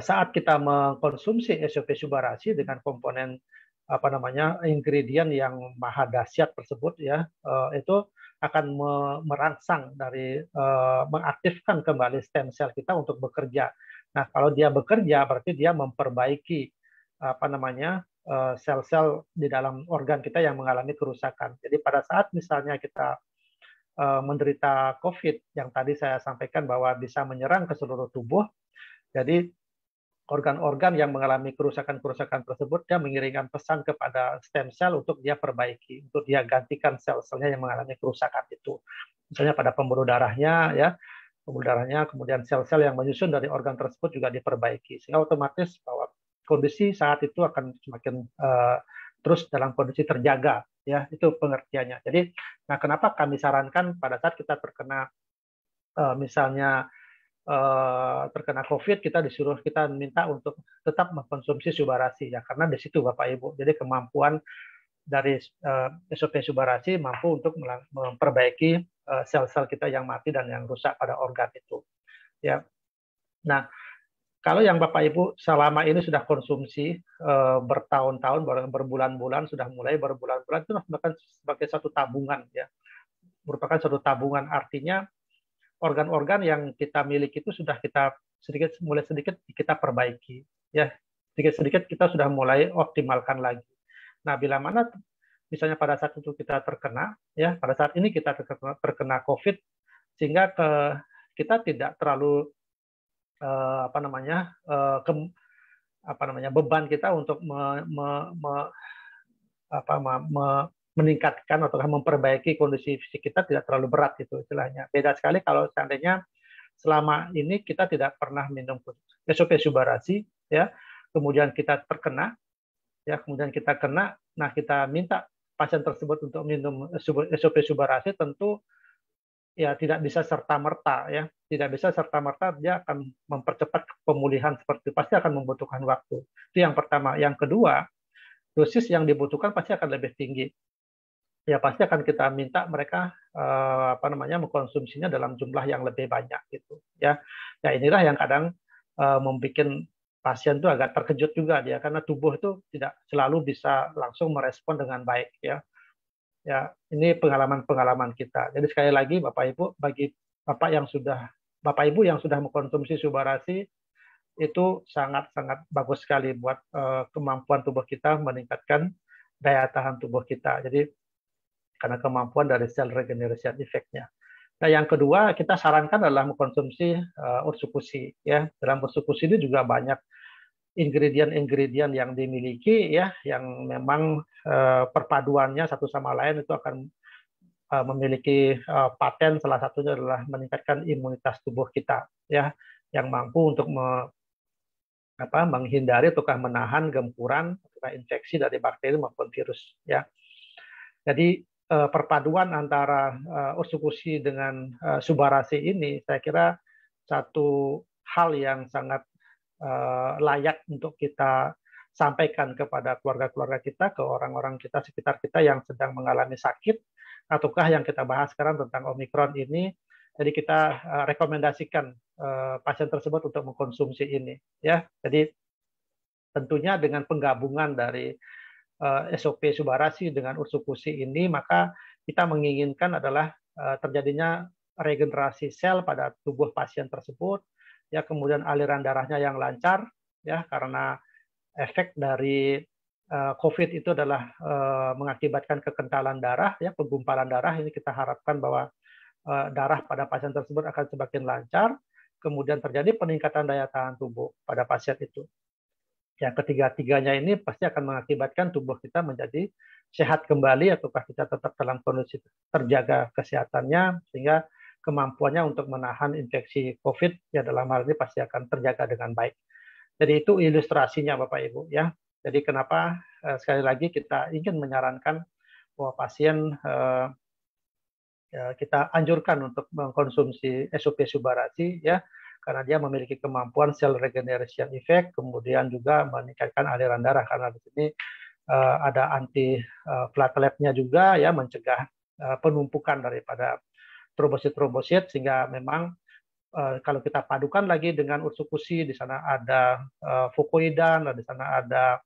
saat kita mengkonsumsi SOP Subarasi dengan komponen ingredient yang maha dahsyat tersebut, ya, itu akan merangsang dari mengaktifkan kembali stem cell kita untuk bekerja. Nah, kalau dia bekerja berarti dia memperbaiki sel-sel di dalam organ kita yang mengalami kerusakan. Jadi pada saat misalnya kita menderita COVID yang tadi saya sampaikan bahwa bisa menyerang ke seluruh tubuh, jadi organ-organ yang mengalami kerusakan-kerusakan tersebut, dia mengirimkan pesan kepada stem cell untuk dia perbaiki, untuk dia gantikan sel-selnya yang mengalami kerusakan itu. Misalnya pada pembuluh darahnya, ya, pembuluh darahnya, kemudian sel-sel yang menyusun dari organ tersebut juga diperbaiki, sehingga otomatis bahwa kondisi saat itu akan semakin terus dalam kondisi terjaga, ya, itu pengertiannya. Jadi, nah, kenapa kami sarankan pada saat kita terkena misalnya terkena COVID, kita minta untuk tetap mengkonsumsi Subarasi, ya, karena di situ Bapak Ibu. Jadi kemampuan dari SOP Subarasi mampu untuk memperbaiki sel-sel kita yang mati dan yang rusak pada organ itu, ya. Nah, kalau yang Bapak Ibu selama ini sudah konsumsi bertahun-tahun, berbulan-bulan, sudah mulai berbulan-bulan, itu merupakan sebagai satu tabungan, ya, merupakan satu tabungan. Artinya organ-organ yang kita miliki itu sudah kita mulai sedikit kita perbaiki, ya, sedikit-sedikit kita sudah mulai optimalkan lagi. Nah, bila mana misalnya pada saat itu kita terkena, ya, pada saat ini kita terkena COVID, sehingga kita tidak terlalu beban kita untuk meningkatkan atau memperbaiki kondisi fisik kita tidak terlalu berat, itu istilahnya. Beda sekali kalau seandainya selama ini kita tidak pernah minum SOP Subarasi, ya, kemudian kita terkena, ya, kemudian kita kena, nah kita minta pasien tersebut untuk minum SOP Subarasi, tentu ya tidak bisa serta-merta, ya, tidak bisa serta-merta dia akan mempercepat pemulihan seperti itu, pasti akan membutuhkan waktu. Itu yang pertama. Yang kedua, dosis yang dibutuhkan pasti akan lebih tinggi. Ya, pasti akan kita minta mereka mengkonsumsinya dalam jumlah yang lebih banyak, gitu, ya. Ya, inilah yang kadang membuat pasien itu agak terkejut juga dia, karena tubuh itu tidak selalu bisa langsung merespon dengan baik, ya. Ya, ini pengalaman-pengalaman kita. Jadi sekali lagi Bapak Ibu, bagi Bapak Ibu yang sudah mengkonsumsi Subarasi, itu sangat-sangat bagus sekali buat kemampuan tubuh kita meningkatkan daya tahan tubuh kita. Jadi karena kemampuan dari cell regeneration effect-nya. Nah, yang kedua kita sarankan adalah mengkonsumsi ursukusi, ya. Dalam ursukusi ini juga banyak ingredient-ingredient yang dimiliki, ya, yang memang perpaduannya satu sama lain itu akan memiliki paten. Salah satunya adalah meningkatkan imunitas tubuh kita, ya, yang mampu untuk menghindari atau menahan gempuran atau infeksi dari bakteri maupun virus, ya. Jadi perpaduan antara ursukusi dengan Subarasi ini saya kira satu hal yang sangat layak untuk kita sampaikan kepada keluarga-keluarga kita, ke orang-orang kita sekitar kita yang sedang mengalami sakit, ataukah yang kita bahas sekarang tentang Omikron ini, Jadi kita rekomendasikan pasien tersebut untuk mengkonsumsi ini, ya. Jadi tentunya dengan penggabungan dari SOP Subarasi dengan Ursukusi ini, maka kita menginginkan adalah terjadinya regenerasi sel pada tubuh pasien tersebut, ya, kemudian aliran darahnya yang lancar, ya, karena efek dari COVID itu adalah mengakibatkan kekentalan darah, ya, penggumpalan darah. Ini kita harapkan bahwa darah pada pasien tersebut akan semakin lancar, kemudian terjadi peningkatan daya tahan tubuh pada pasien itu. Yang ketiga-tiganya ini pasti akan mengakibatkan tubuh kita menjadi sehat kembali, ataukah kita tetap dalam kondisi terjaga kesehatannya, sehingga kemampuannya untuk menahan infeksi COVID ya dalam hal ini pasti akan terjaga dengan baik. Jadi itu ilustrasinya Bapak Ibu, ya. Jadi kenapa sekali lagi kita ingin menyarankan bahwa pasien kita anjurkan untuk mengkonsumsi SOP Subarasi, ya, karena dia memiliki kemampuan cell regeneration effect, kemudian juga meningkatkan aliran darah, karena di sini ada anti plateletnya juga, ya, mencegah penumpukan daripada trombosit-trombosit, sehingga memang kalau kita padukan lagi dengan Ursukusi, di sana ada fucoidan, di sana ada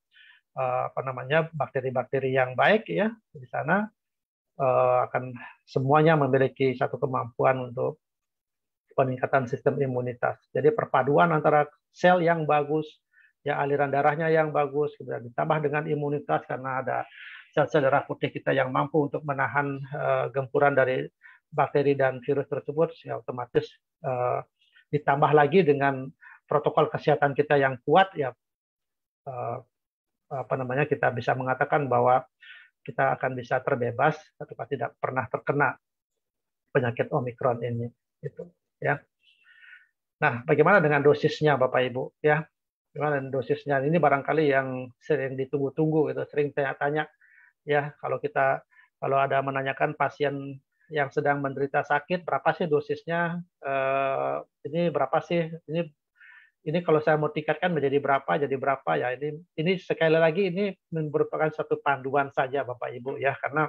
apa namanya, bakteri-bakteri yang baik, ya, di sana akan semuanya memiliki satu kemampuan untuk peningkatan sistem imunitas. Jadi perpaduan antara sel yang bagus, ya, aliran darahnya yang bagus, kemudian ditambah dengan imunitas karena ada sel-sel darah putih kita yang mampu untuk menahan gempuran dari bakteri dan virus tersebut, sehingga otomatis ditambah lagi dengan protokol kesehatan kita yang kuat, ya, apa namanya, kita bisa mengatakan bahwa kita akan bisa terbebas atau tidak pernah terkena penyakit Omikron ini, itu, ya. Nah, bagaimana dengan dosisnya, Bapak Ibu, ya? Bagaimana dengan dosisnya? Ini barangkali yang sering ditunggu-tunggu, gitu, sering tanya-tanya, ya. Kalau ada menanyakan pasien yang sedang menderita sakit, berapa sih dosisnya? Ini berapa sih? Ini kalau saya mau tingkatkan menjadi berapa? Jadi berapa, ya? Ini sekali lagi ini merupakan satu panduan saja, Bapak Ibu, ya, karena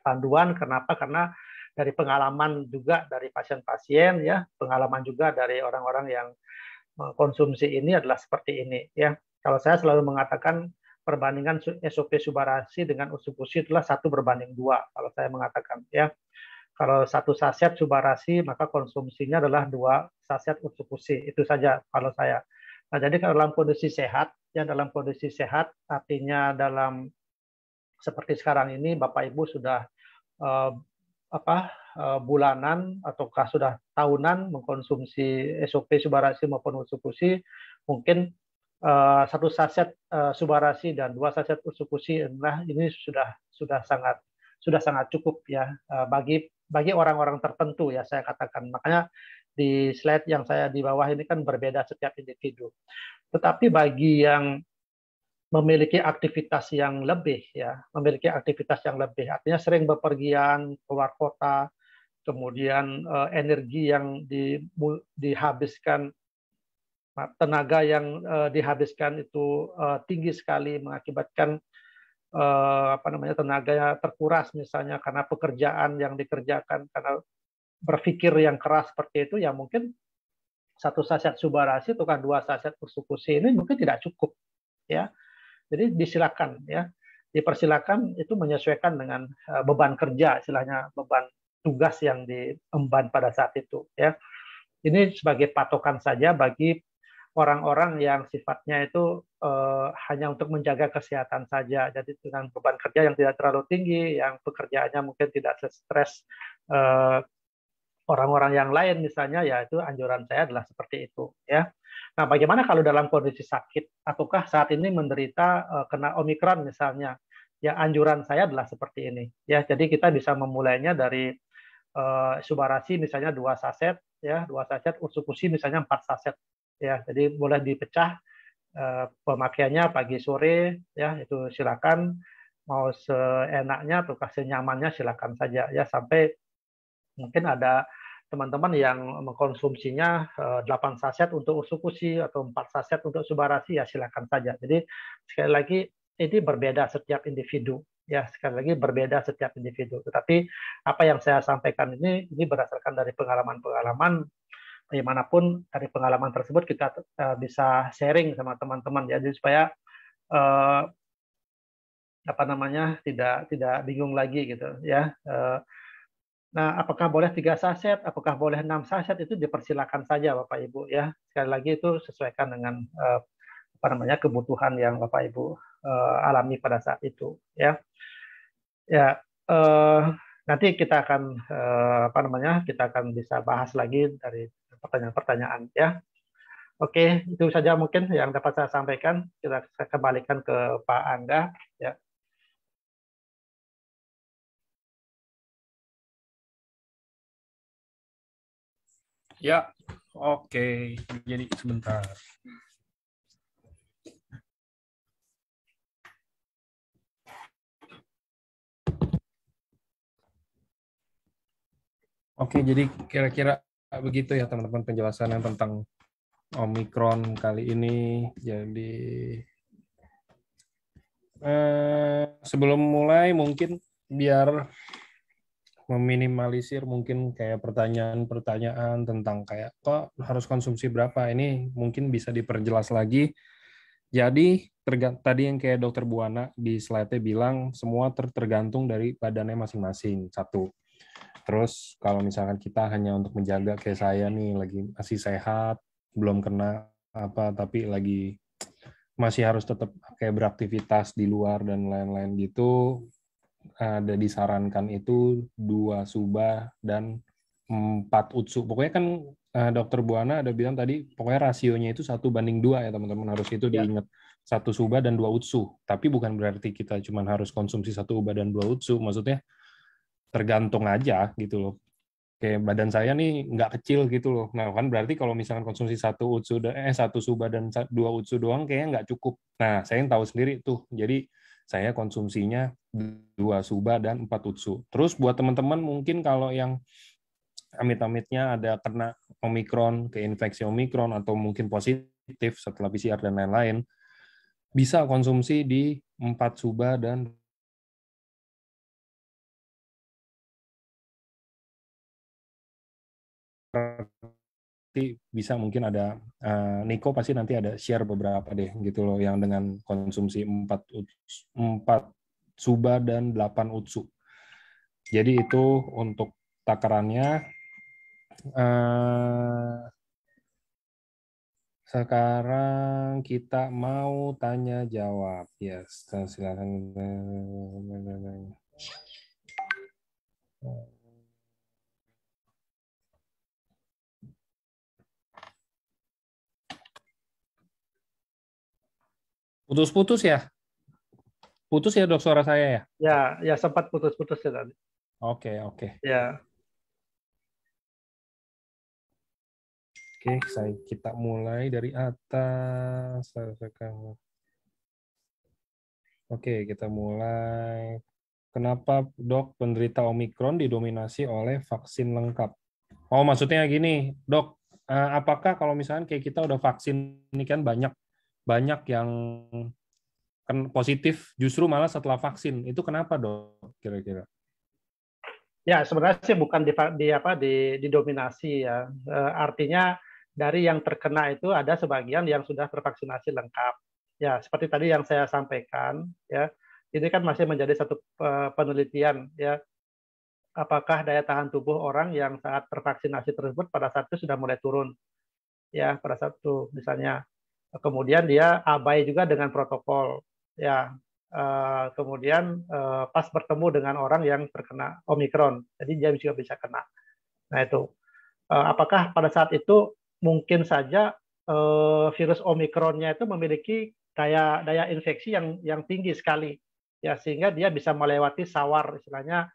panduan. Kenapa? Karena dari pengalaman juga dari pasien-pasien, ya, pengalaman juga dari orang-orang yang mengkonsumsi ini adalah seperti ini, ya. Kalau saya selalu mengatakan perbandingan SOP Subarasi dengan Ursukusi adalah 1:2 kalau saya mengatakan, ya. Kalau 1 saset Subarasi maka konsumsinya adalah 2 saset Ursukusi, itu saja kalau saya. Nah, jadi kalau dalam kondisi sehat, ya, dalam kondisi sehat artinya dalam seperti sekarang ini Bapak Ibu sudah bulanan ataukah sudah tahunan mengkonsumsi SOP Subarasi maupun Ursukusi, mungkin 1 saset Subarasi dan 2 saset Ursukusi ini sudah sangat cukup, ya, bagi orang-orang tertentu, ya, saya katakan. Makanya di slide yang saya di bawah ini kan berbeda setiap individu. Tetapi bagi yang memiliki aktivitas yang lebih, ya, artinya sering bepergian keluar kota, kemudian energi yang dihabiskan, tenaga yang dihabiskan itu tinggi sekali, mengakibatkan apa namanya, tenaganya terkuras misalnya karena pekerjaan yang dikerjakan, karena berpikir yang keras seperti itu, ya, mungkin 1 saset Subarasi atau 2 saset Ursukusi ini mungkin tidak cukup, ya. Jadi disilakan, ya, dipersilakan itu menyesuaikan dengan beban kerja, istilahnya beban tugas yang diemban pada saat itu, ya. Ini sebagai patokan saja bagi orang-orang yang sifatnya itu hanya untuk menjaga kesehatan saja. Jadi dengan beban kerja yang tidak terlalu tinggi, yang pekerjaannya mungkin tidak stres orang-orang yang lain misalnya, ya, itu anjuran saya adalah seperti itu, ya. Nah, bagaimana kalau dalam kondisi sakit ataukah saat ini menderita kena Omikron misalnya? Ya, anjuran saya adalah seperti ini, ya. Jadi kita bisa memulainya dari Subarasi misalnya 2 saset, ya, 2 saset, Ursukusi misalnya 4 saset, ya. Jadi boleh dipecah pemakaiannya pagi sore, ya, itu silakan, mau seenaknya atau senyamannya silakan saja, ya, sampai mungkin ada teman-teman yang mengkonsumsinya 8 saset untuk Ursukusi atau 4 saset untuk Subarasi, ya, silakan saja. Jadi sekali lagi ini berbeda setiap individu, Ya, sekali lagi berbeda setiap individu. Tetapi apa yang saya sampaikan ini berdasarkan dari pengalaman-pengalaman, bagaimanapun dari pengalaman tersebut kita bisa sharing sama teman-teman ya, jadi supaya eh, apa namanya tidak bingung lagi gitu ya. Nah, apakah boleh 3 saset, apakah boleh 6 saset, itu dipersilakan saja Bapak Ibu ya. Sekali lagi itu sesuaikan dengan apa namanya kebutuhan yang Bapak Ibu alami pada saat itu ya. Ya, nanti kita akan apa namanya kita akan bisa bahas lagi dari pertanyaan-pertanyaan ya. Oke, itu saja mungkin yang dapat saya sampaikan. Kita kembalikan ke Pak Angga ya. Ya, oke. Jadi sebentar. Oke, jadi kira-kira begitu ya teman-teman penjelasannya tentang Omikron kali ini. Jadi sebelum mulai mungkin biar meminimalisir mungkin kayak pertanyaan-pertanyaan tentang kayak kok harus konsumsi berapa, ini mungkin bisa diperjelas lagi. Jadi tadi yang kayak Dokter Buana di slide-nya bilang semua tergantung dari badannya masing-masing, satu. Terus kalau misalkan kita hanya untuk menjaga kayak saya nih lagi masih sehat, belum kena apa tapi lagi masih harus tetap kayak beraktivitas di luar dan lain-lain gitu, ada disarankan itu 2 subah dan 4 utsu. Pokoknya kan Dokter Buana ada bilang tadi, pokoknya rasionya itu 1:2 ya teman-teman, harus itu Ya. diingat. 1 subah dan 2 utsu. Tapi bukan berarti kita cuma harus konsumsi 1 ubah dan 2 utsu, maksudnya tergantung aja gitu loh. Kayak badan saya nih nggak kecil gitu loh. Nah kan berarti kalau misalkan konsumsi 1 subah dan 2 utsu doang kayaknya nggak cukup. Nah saya yang tahu sendiri tuh. Jadi saya konsumsinya 2 subah dan 4 utsu. Terus buat teman-teman mungkin kalau yang amit-amitnya ada kena Omikron, keinfeksi Omikron atau mungkin positif setelah PCR dan lain-lain, bisa konsumsi di 4 subah dan bisa mungkin ada Niko pasti nanti ada share beberapa deh gitu loh yang dengan konsumsi 4 suba dan 8 utsu. Jadi itu untuk takarannya. Sekarang kita mau tanya jawab. Yes, silakan. Putus-putus ya? Putus ya dok suara saya ya? Ya sempat putus-putus ya tadi. Oke. Ya. Oke, kita mulai dari atas. Oke, kita mulai. Kenapa dok penderita Omikron didominasi oleh vaksin lengkap? Oh, maksudnya gini, dok, apakah kalau misalnya kayak kita udah vaksin ini kan banyak yang kan positif justru malah setelah vaksin, itu kenapa dok kira-kira? Ya, sebenarnya sih bukan didominasi ya. Artinya dari yang terkena itu ada sebagian yang sudah tervaksinasi lengkap. Ya, seperti tadi yang saya sampaikan ya. Ini kan masih menjadi satu penelitian ya. Apakah daya tahan tubuh orang yang saat tervaksinasi tersebut pada saat itu sudah mulai turun ya pada saat itu misalnya. Kemudian dia abai juga dengan protokol ya. Kemudian pas bertemu dengan orang yang terkena Omikron, jadi dia juga bisa kena. Nah itu, apakah pada saat itu mungkin saja virus Omikronnya itu memiliki daya infeksi yang tinggi sekali, ya sehingga dia bisa melewati sawar istilahnya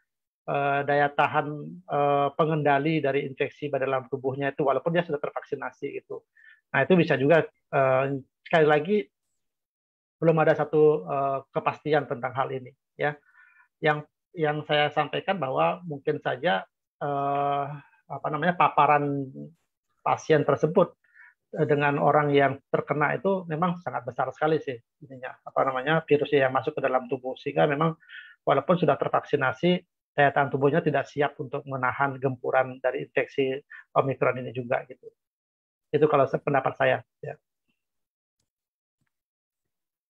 daya tahan pengendali dari infeksi pada dalam tubuhnya itu walaupun dia sudah tervaksinasi gitu. Nah itu bisa juga sekali lagi belum ada satu kepastian tentang hal ini ya. Yang saya sampaikan bahwa mungkin saja apa namanya paparan pasien tersebut dengan orang yang terkena itu memang sangat besar sekali sih ininya apa namanya virusnya yang masuk ke dalam tubuh sehingga memang walaupun sudah tervaksinasi, daya tahan tubuhnya tidak siap untuk menahan gempuran dari infeksi Omikron ini juga gitu. Itu kalau pendapat saya. Ya.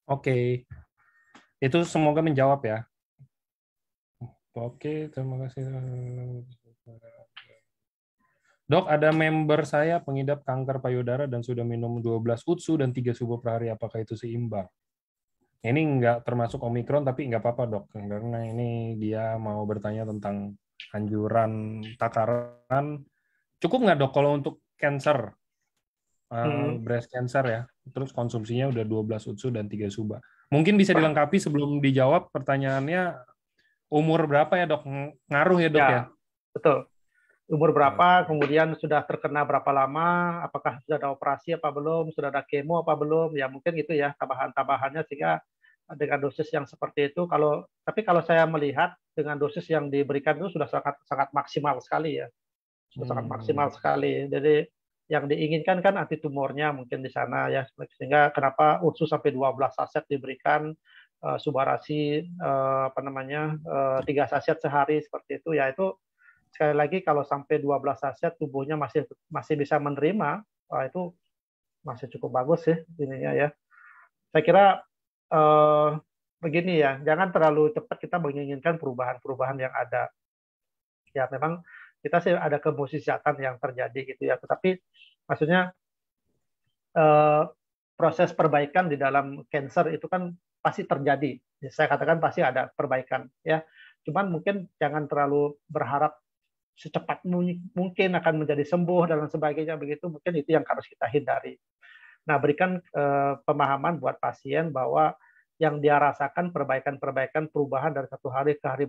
Oke, itu semoga menjawab ya. Oke, terima kasih. Dok, ada member saya pengidap kanker payudara dan sudah minum 12 UTSU dan 3 subo per hari. Apakah itu seimbang? Ini nggak termasuk Omikron, tapi nggak apa-apa, Dok. Karena ini dia mau bertanya tentang anjuran takaran. Cukup nggak, Dok, kalau untuk cancer, breast cancer ya, terus konsumsinya udah 12 UTSU dan 3 suba. Mungkin bisa dilengkapi sebelum dijawab pertanyaannya, umur berapa ya, Dok? Ngaruh ya, Dok, ya? Betul. Umur berapa, kemudian sudah terkena berapa lama, apakah sudah ada operasi apa belum, sudah ada kemo apa belum, ya mungkin itu ya tambahan-tambahannya, sehingga dengan dosis yang seperti itu, tapi kalau saya melihat dengan dosis yang diberikan itu sudah sangat sangat maksimal sekali ya, sudah sangat maksimal sekali. Jadi yang diinginkan kan anti tumornya mungkin di sana ya, sehingga kenapa UTSU sampai 12 saset diberikan, Subarasi 3 saset sehari seperti itu ya, itu sekali lagi kalau sampai 12 saset tubuhnya masih bisa menerima, itu masih cukup bagus sih ininya ya. Saya kira begini ya, jangan terlalu cepat kita menginginkan perubahan-perubahan yang ada. Ya memang kita sih ada kemusisiatan yang terjadi gitu ya, tetapi maksudnya proses perbaikan di dalam cancer itu kan pasti terjadi. Saya katakan pasti ada perbaikan ya. Cuman mungkin jangan terlalu berharap secepat mungkin akan menjadi sembuh dan sebagainya begitu, mungkin itu yang harus kita hindari. Nah, berikan pemahaman buat pasien bahwa yang dia rasakan perbaikan-perbaikan, perubahan dari satu hari ke hari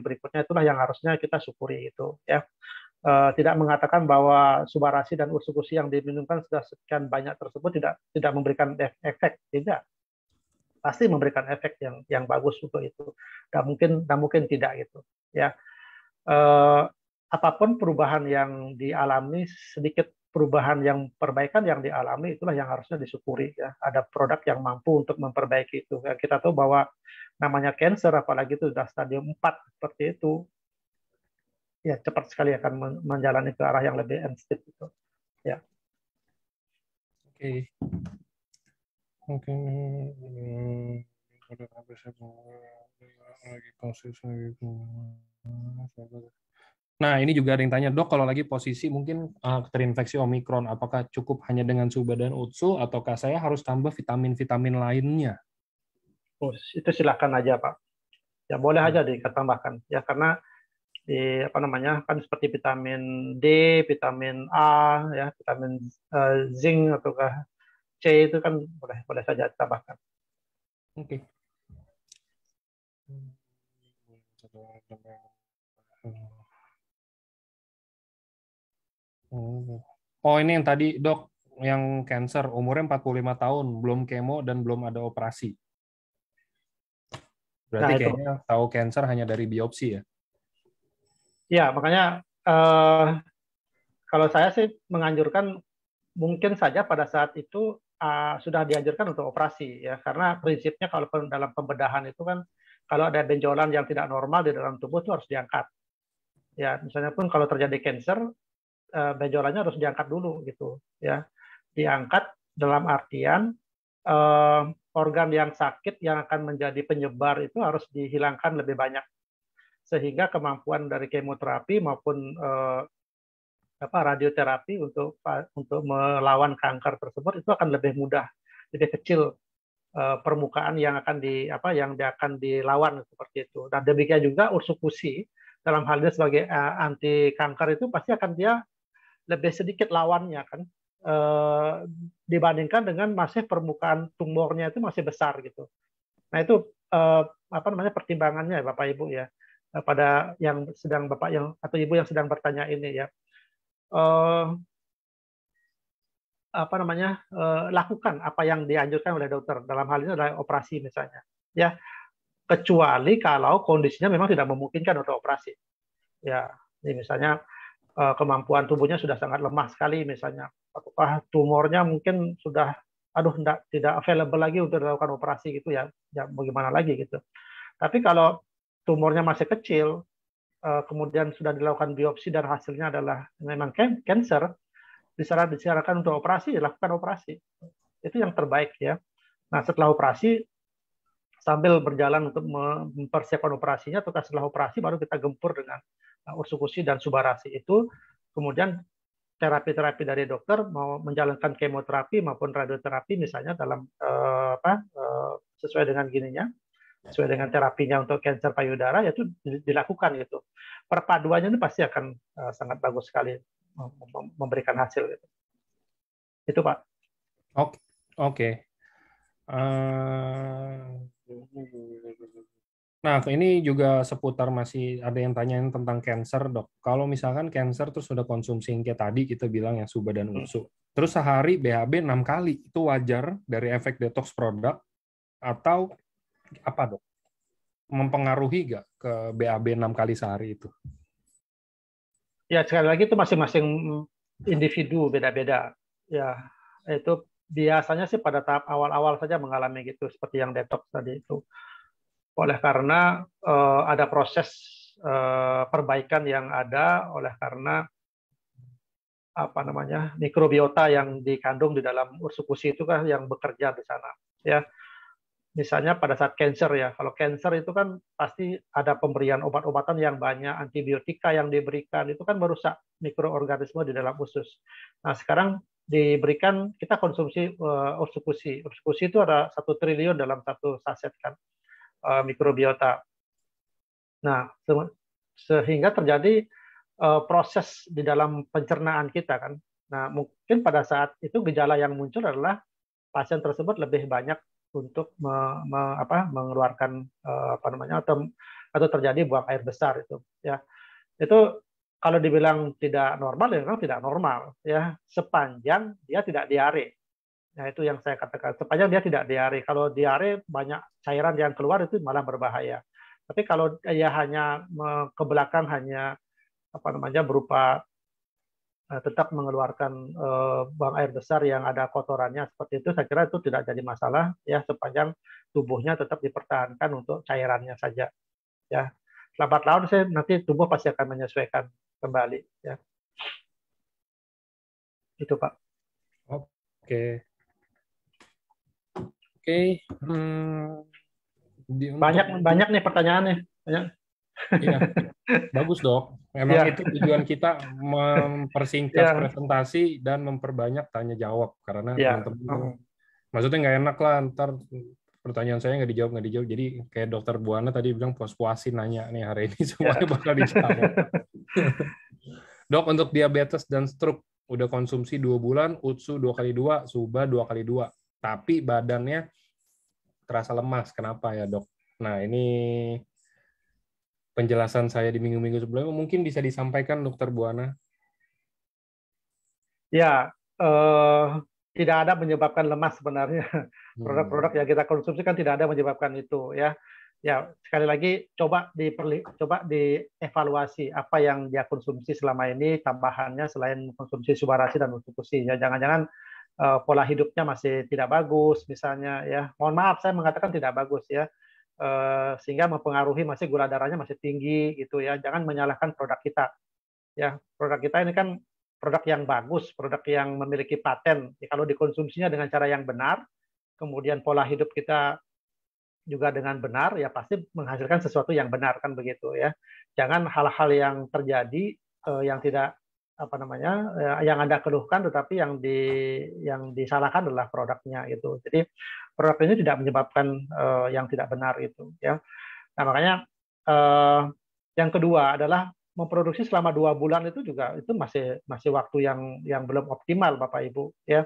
berikutnya itulah yang harusnya kita syukuri itu ya. Tidak mengatakan bahwa Subarasi dan Ursukusi yang diminumkan sudah sekian banyak tersebut tidak memberikan efek, tidak, pasti memberikan efek yang bagus untuk itu. Dan mungkin tidak gitu ya. Apapun perubahan yang dialami, sedikit perubahan yang perbaikan yang dialami, itulah yang harusnya disyukuri ya. Ada produk yang mampu untuk memperbaiki itu. Ya, kita tahu bahwa namanya cancer, apalagi itu sudah stadium 4 seperti itu, ya cepat sekali akan menjalani ke arah yang lebih end stage itu. Ya. Oke. Oke. Nah, ini juga ada yang tanya, Dok, kalau lagi posisi mungkin terinfeksi Omikron, apakah cukup hanya dengan suba dan UTSU, ataukah saya harus tambah vitamin-vitamin lainnya? Oh, itu silakan aja, Pak. Ya boleh aja ditambahkan. Ya karena kan seperti vitamin D, vitamin A, ya vitamin zinc ataukah C itu kan boleh saja ditambahkan. Oke. Oh, ini yang tadi, Dok, yang cancer, umurnya 45 tahun, belum kemo dan belum ada operasi. Berarti kayaknya tahu cancer hanya dari biopsi ya? Ya, makanya kalau saya sih menganjurkan mungkin saja pada saat itu sudah dianjurkan untuk operasi ya, karena prinsipnya kalau dalam pembedahan itu kan kalau ada benjolan yang tidak normal di dalam tubuh itu harus diangkat. Ya, misalnya pun kalau terjadi cancer, benjolannya harus diangkat dulu gitu ya. Diangkat dalam artian organ yang sakit yang akan menjadi penyebar itu harus dihilangkan lebih banyak, sehingga kemampuan dari kemoterapi maupun radioterapi untuk melawan kanker tersebut itu akan lebih mudah, lebih kecil permukaan yang akan dilawan seperti itu. Dan demikian juga ursekusi dalam hal ini sebagai anti kanker itu pasti akan dia lebih sedikit lawannya kan, dibandingkan dengan masih permukaan tumornya itu masih besar gitu. Nah itu pertimbangannya Bapak Ibu ya, pada yang sedang Bapak atau Ibu yang sedang bertanya ini ya. Lakukan apa yang dianjurkan oleh dokter, dalam hal ini adalah operasi misalnya ya, kecuali kalau kondisinya memang tidak memungkinkan untuk operasi ya. Ini misalnya kemampuan tubuhnya sudah sangat lemah sekali misalnya, apakah tumornya mungkin sudah tidak available lagi untuk dilakukan operasi gitu ya, bagaimana lagi gitu. Tapi kalau tumornya masih kecil, kemudian sudah dilakukan biopsi dan hasilnya adalah memang cancer, disarankan untuk operasi, dilakukan operasi. Itu yang terbaik ya. Nah, setelah operasi, sambil berjalan untuk mempersiapkan operasinya, atau setelah operasi baru kita gempur dengan ursukusi dan subarasi itu. Kemudian terapi-terapi dari dokter mau menjalankan kemoterapi maupun radioterapi misalnya dalam sesuai dengan gininya, sesuai dengan terapinya untuk kanker payudara, itu dilakukan gitu. Perpaduannya ini pasti akan sangat bagus sekali memberikan hasil gitu. Itu Pak. Oke. Oke. Nah, ini juga seputar masih ada yang tanyain tentang cancer, Dok. Kalau misalkan cancer terus sudah konsumsi yang kayak tadi kita bilang yang suba dan ursu. Terus sehari BHB 6 kali, itu wajar dari efek detox produk atau apa, Dok? Mempengaruhi nggak ke BAB 6 kali sehari itu? Ya, sekali lagi itu masing-masing individu beda-beda. Ya, itu biasanya sih pada tahap awal-awal saja mengalami gitu, seperti yang detox tadi itu. Oleh karena ada proses perbaikan yang ada, oleh karena mikrobiota yang dikandung di dalam ursukusi itu kan yang bekerja di sana. Ya, misalnya pada saat cancer ya, kalau cancer itu kan pasti ada pemberian obat-obatan yang banyak, antibiotika yang diberikan, itu kan merusak mikroorganisme di dalam usus. Nah, sekarang diberikan, kita konsumsi ursukusi. Ursukusi itu ada 1 triliun dalam satu saset kan, mikrobiota. Nah, sehingga terjadi proses di dalam pencernaan kita kan. Nah, mungkin pada saat itu gejala yang muncul adalah pasien tersebut lebih banyak untuk mengeluarkan atau terjadi buang air besar itu ya. Itu kalau dibilang tidak normal ya memang tidak normal ya, sepanjang dia tidak diare. Nah, itu yang saya katakan, sepanjang dia tidak diare. Kalau diare banyak cairan yang keluar itu malah berbahaya. Tapi kalau ya hanya ke belakang hanya berupa tetap mengeluarkan buang air besar yang ada kotorannya seperti itu, saya kira itu tidak jadi masalah ya, sepanjang tubuhnya tetap dipertahankan untuk cairannya saja ya. Lambat laun nanti tubuh pasti akan menyesuaikan kembali ya. Itu Pak. Oke. Oke. Banyak nih pertanyaannya. Banyak. Iya, bagus Dok. Memang Ya. itu tujuan kita, mempersingkat Ya. presentasi dan memperbanyak tanya jawab, karena Ya. teman-teman maksudnya nggak enak lah ntar pertanyaan saya nggak dijawab. Jadi kayak Dokter Buana tadi bilang puas-puasin nanya nih hari ini semuanya bakal dijawab. Dok, untuk diabetes dan stroke udah konsumsi 2 bulan, UTSU 2x2, SUBA 2x2, tapi badannya terasa lemas. Kenapa ya Dok? Nah, ini penjelasan saya di minggu-minggu sebelumnya, mungkin bisa disampaikan Dokter Buana. Ya, tidak ada menyebabkan lemas sebenarnya. Produk-produk yang kita konsumsi kan tidak ada menyebabkan itu ya. Ya, sekali lagi coba dievaluasi apa yang dia konsumsi selama ini, tambahannya selain konsumsi subarasi dan ursukusi ya. Jangan-jangan pola hidupnya masih tidak bagus misalnya ya. Mohon maaf saya mengatakan tidak bagus ya. Sehingga mempengaruhi masih gula darahnya masih tinggi gitu ya. Jangan menyalahkan produk kita. Ya, produk kita ini kan produk yang bagus, produk yang memiliki paten. Ya, kalau dikonsumsinya dengan cara yang benar, kemudian pola hidup kita juga dengan benar, ya pasti menghasilkan sesuatu yang benar kan begitu ya. Jangan hal-hal yang terjadi yang tidak yang Anda keluhkan, tetapi yang disalahkan adalah produknya gitu. Jadi produk ini tidak menyebabkan yang tidak benar itu ya. Nah, makanya yang kedua adalah memproduksi selama 2 bulan itu juga itu masih waktu yang belum optimal Bapak Ibu ya.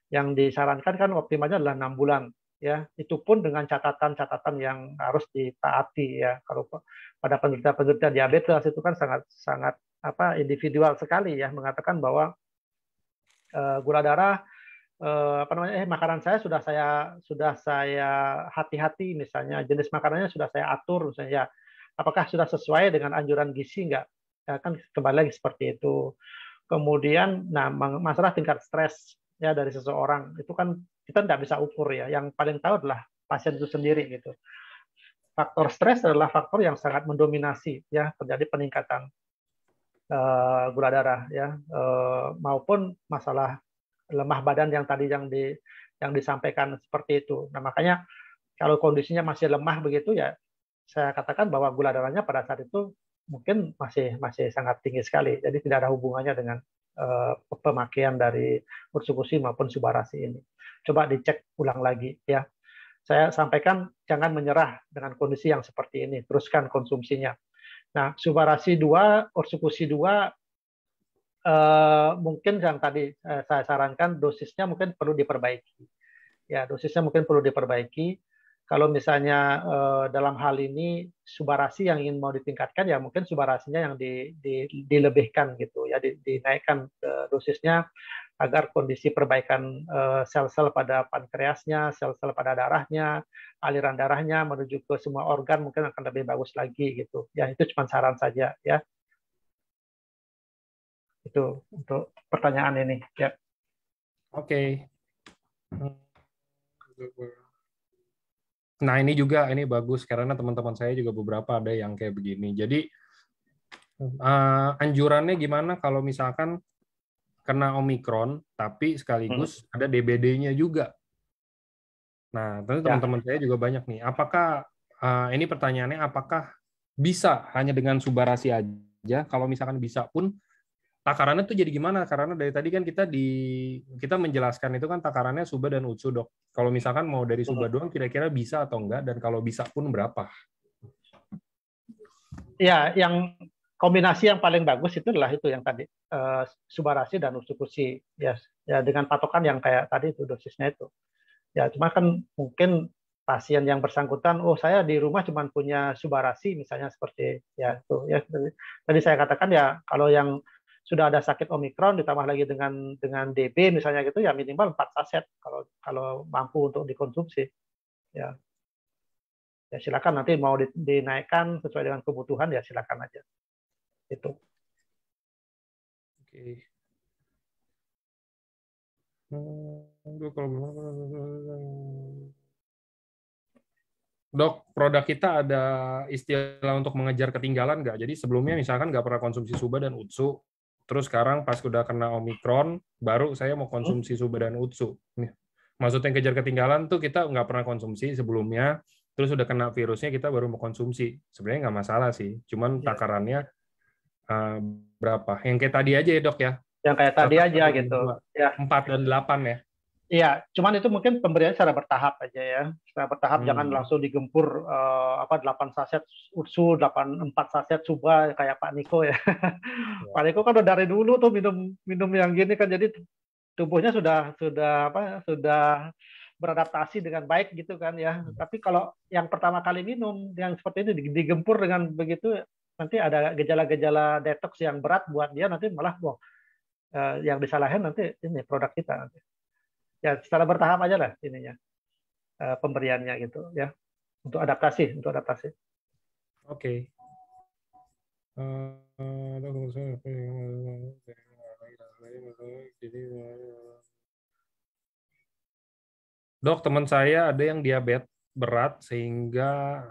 Yang disarankan kan optimalnya adalah 6 bulan ya. Itu pun dengan catatan-catatan yang harus ditaati ya. Kalau pada penderita diabetes itu kan sangat individual sekali ya, mengatakan bahwa gula darah makanan saya sudah saya hati-hati, misalnya jenis makanannya sudah saya atur misalnya ya, apakah sudah sesuai dengan anjuran gizi enggak ya, kan kembali lagi seperti itu. Kemudian masalah tingkat stres ya dari seseorang itu kan kita tidak bisa ukur ya, yang paling tahu adalah pasien itu sendiri gitu. faktor stres adalah faktor yang sangat mendominasi ya terjadi peningkatan gula darah ya, maupun masalah lemah badan yang tadi yang disampaikan seperti itu. Nah, makanya kalau kondisinya masih lemah begitu ya, saya katakan bahwa gula darahnya pada saat itu mungkin masih masih sangat tinggi sekali. Jadi tidak ada hubungannya dengan pemakaian dari ursukusi maupun subarasi ini. Coba dicek ulang lagi ya. Saya sampaikan jangan menyerah dengan kondisi yang seperti ini, teruskan konsumsinya. Nah, subarasi 2, ursukusi 2 mungkin yang tadi saya sarankan dosisnya mungkin perlu diperbaiki. Ya, dosisnya mungkin perlu diperbaiki. Kalau misalnya dalam hal ini subarasi yang ingin mau ditingkatkan, ya mungkin subarasinya yang dilebihkan gitu, ya dinaikkan dosisnya agar kondisi perbaikan sel-sel pada pankreasnya, sel-sel pada darahnya, aliran darahnya menuju ke semua organ mungkin akan lebih bagus lagi gitu. Ya itu cuma saran saja ya. Itu untuk pertanyaan ini ya. Oke. Nah, ini juga ini bagus karena teman-teman saya juga beberapa ada yang kayak begini. Jadi anjurannya gimana kalau misalkan kena Omikron tapi sekaligus ada DBD-nya juga. Nah, tentu teman-teman saya juga banyak nih. Apakah ini pertanyaannya apakah bisa hanya dengan subarasi aja? Kalau misalkan bisa pun takarannya tuh jadi gimana? Karena dari tadi kan kita menjelaskan itu kan takarannya suba dan utsu, Dok. Kalau misalkan mau dari suba doang kira-kira bisa atau enggak, dan kalau bisa pun berapa? Ya, yang kombinasi yang paling bagus itu adalah itu yang tadi subarasi dan ursukusi ya, ya dengan patokan yang kayak tadi itu dosisnya itu. Ya, cuma kan mungkin pasien yang bersangkutan, oh saya di rumah cuma punya subarasi misalnya seperti ya itu ya. Tadi saya katakan ya kalau yang sudah ada sakit Omikron ditambah lagi dengan DB misalnya gitu ya minimal 4 saset kalau kalau mampu untuk dikonsumsi. Ya. Ya silakan nanti mau dinaikkan sesuai dengan kebutuhan ya silakan aja. Itu. Oke. Dok, produk kita ada istilah untuk mengejar ketinggalan nggak? Jadi sebelumnya misalkan nggak pernah konsumsi suba dan utsu, terus sekarang pas udah kena Omikron, baru saya mau konsumsi suba dan utsu. Maksudnya kejar ketinggalan tuh kita nggak pernah konsumsi sebelumnya, terus udah kena virusnya kita baru mau konsumsi. Sebenarnya nggak masalah sih, cuman takarannya berapa? Yang kayak tadi aja ya dok ya? Yang kayak tadi aja gitu. 4 dan 8 ya? Iya, cuman itu mungkin pemberian secara bertahap aja ya. Secara bertahap jangan langsung digempur 8 saset ursu, 4 saset suba kayak Pak Niko ya. Pak Niko kan udah dari dulu tuh minum yang gini kan jadi tubuhnya sudah beradaptasi dengan baik gitu kan ya. Tapi kalau yang pertama kali minum yang seperti itu digempur dengan begitu nanti ada gejala-gejala detox yang berat buat dia nanti malah yang disalahin nanti ini produk kita nanti. Ya secara bertahap aja lah ininya pemberiannya gitu ya untuk adaptasi. Oke. Dok, teman saya ada yang diabetes berat sehingga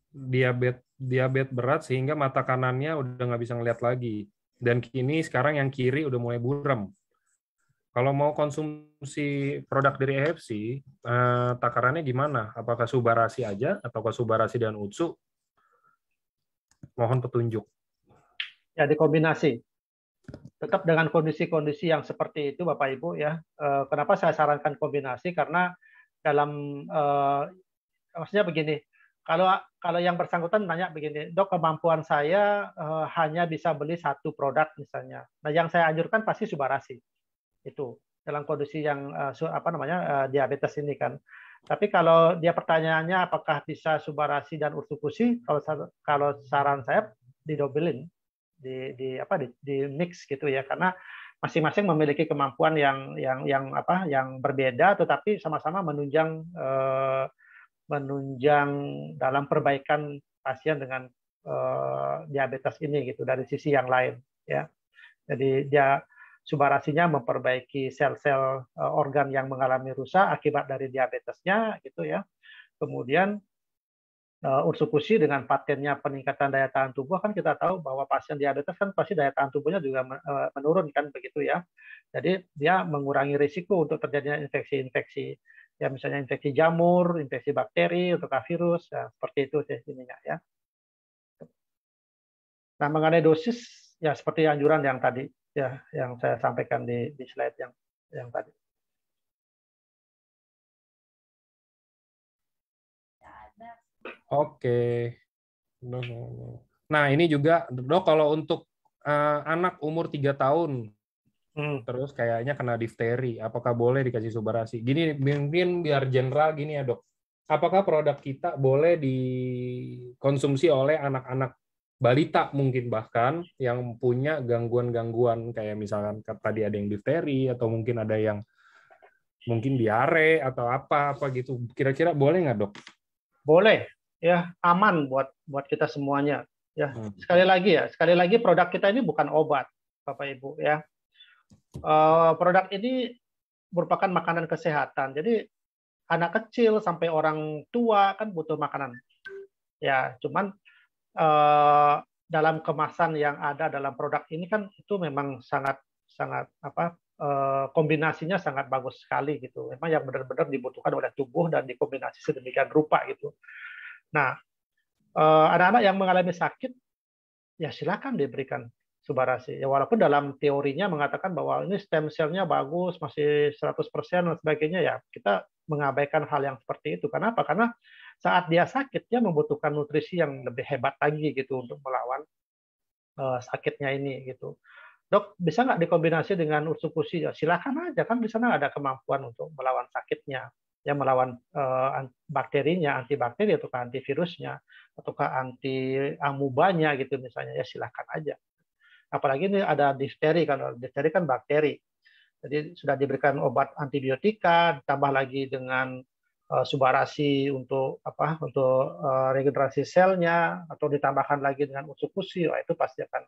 diabetes berat sehingga mata kanannya udah nggak bisa ngeliat lagi, dan kini sekarang yang kiri udah mulai buram. Kalau mau konsumsi produk dari EFC, takarannya gimana? Apakah subarasi aja atau subarasi dan utsu? Mohon petunjuk. Ya dikombinasi. Tetap dengan kondisi-kondisi yang seperti itu Bapak Ibu ya. Kenapa saya sarankan kombinasi? Karena dalam maksudnya begini, kalau yang bersangkutan nanya begini, dok kemampuan saya hanya bisa beli satu produk misalnya. Nah yang saya anjurkan pasti subarasi itu dalam kondisi yang diabetes ini kan. Tapi kalau dia pertanyaannya apakah bisa subarasi dan ursukusi, kalau saran saya didobelin, di mix gitu ya, karena masing-masing memiliki kemampuan yang berbeda, tetapi sama-sama menunjang dalam perbaikan pasien dengan diabetes ini gitu dari sisi yang lain ya. Jadi dia subarasinya memperbaiki sel-sel organ yang mengalami rusak akibat dari diabetesnya gitu ya. Kemudian ursukusi dengan patennya peningkatan daya tahan tubuh, kan kita tahu bahwa pasien diabetes kan pasti daya tahan tubuhnya juga menurun kan begitu ya. Jadi dia mengurangi risiko untuk terjadinya infeksi-infeksi, ya misalnya infeksi jamur, infeksi bakteri, atau virus, ya, seperti itu sih ininya ya. Nah, mengenai dosis ya seperti anjuran yang tadi ya, yang saya sampaikan di slide yang tadi. Oke. Nah, ini juga, Dok, kalau untuk anak umur 3 tahun, terus kayaknya kena difteri, apakah boleh dikasih subarasi? Gini, mungkin biar general gini ya, Dok. Apakah produk kita boleh dikonsumsi oleh anak-anak balita mungkin bahkan yang punya gangguan-gangguan kayak misalkan tadi ada yang difteri atau mungkin ada yang mungkin diare atau apa gitu. Kira-kira boleh nggak, Dok? Boleh, ya, aman buat kita semuanya. Ya, sekali lagi produk kita ini bukan obat, Bapak Ibu ya. Produk ini merupakan makanan kesehatan. Jadi anak kecil sampai orang tua kan butuh makanan. Ya, cuman dalam kemasan yang ada dalam produk ini kan itu memang sangat kombinasinya sangat bagus sekali gitu. Memang yang benar-benar dibutuhkan oleh tubuh dan dikombinasi sedemikian rupa gitu. Nah, anak-anak yang mengalami sakit ya silakan diberikan subarasi. Ya walaupun dalam teorinya mengatakan bahwa ini stem cell-nya bagus, masih 100% dan sebagainya, ya kita mengabaikan hal yang seperti itu. Kenapa? Karena saat dia sakit, dia membutuhkan nutrisi yang lebih hebat lagi gitu untuk melawan sakitnya ini gitu. Dok, bisa nggak dikombinasi dengan ursukusi? Ya, silakan aja, kan di sana ada kemampuan untuk melawan sakitnya, ya melawan bakterinya, antibakteri ataukah antivirusnya, ataukah anti amubanya gitu misalnya, ya silakan aja. Apalagi ini ada difteri, kan difteri kan bakteri. Jadi sudah diberikan obat antibiotika, ditambah lagi dengan subarasi untuk regenerasi selnya, atau ditambahkan lagi dengan ursukusi, itu pasti akan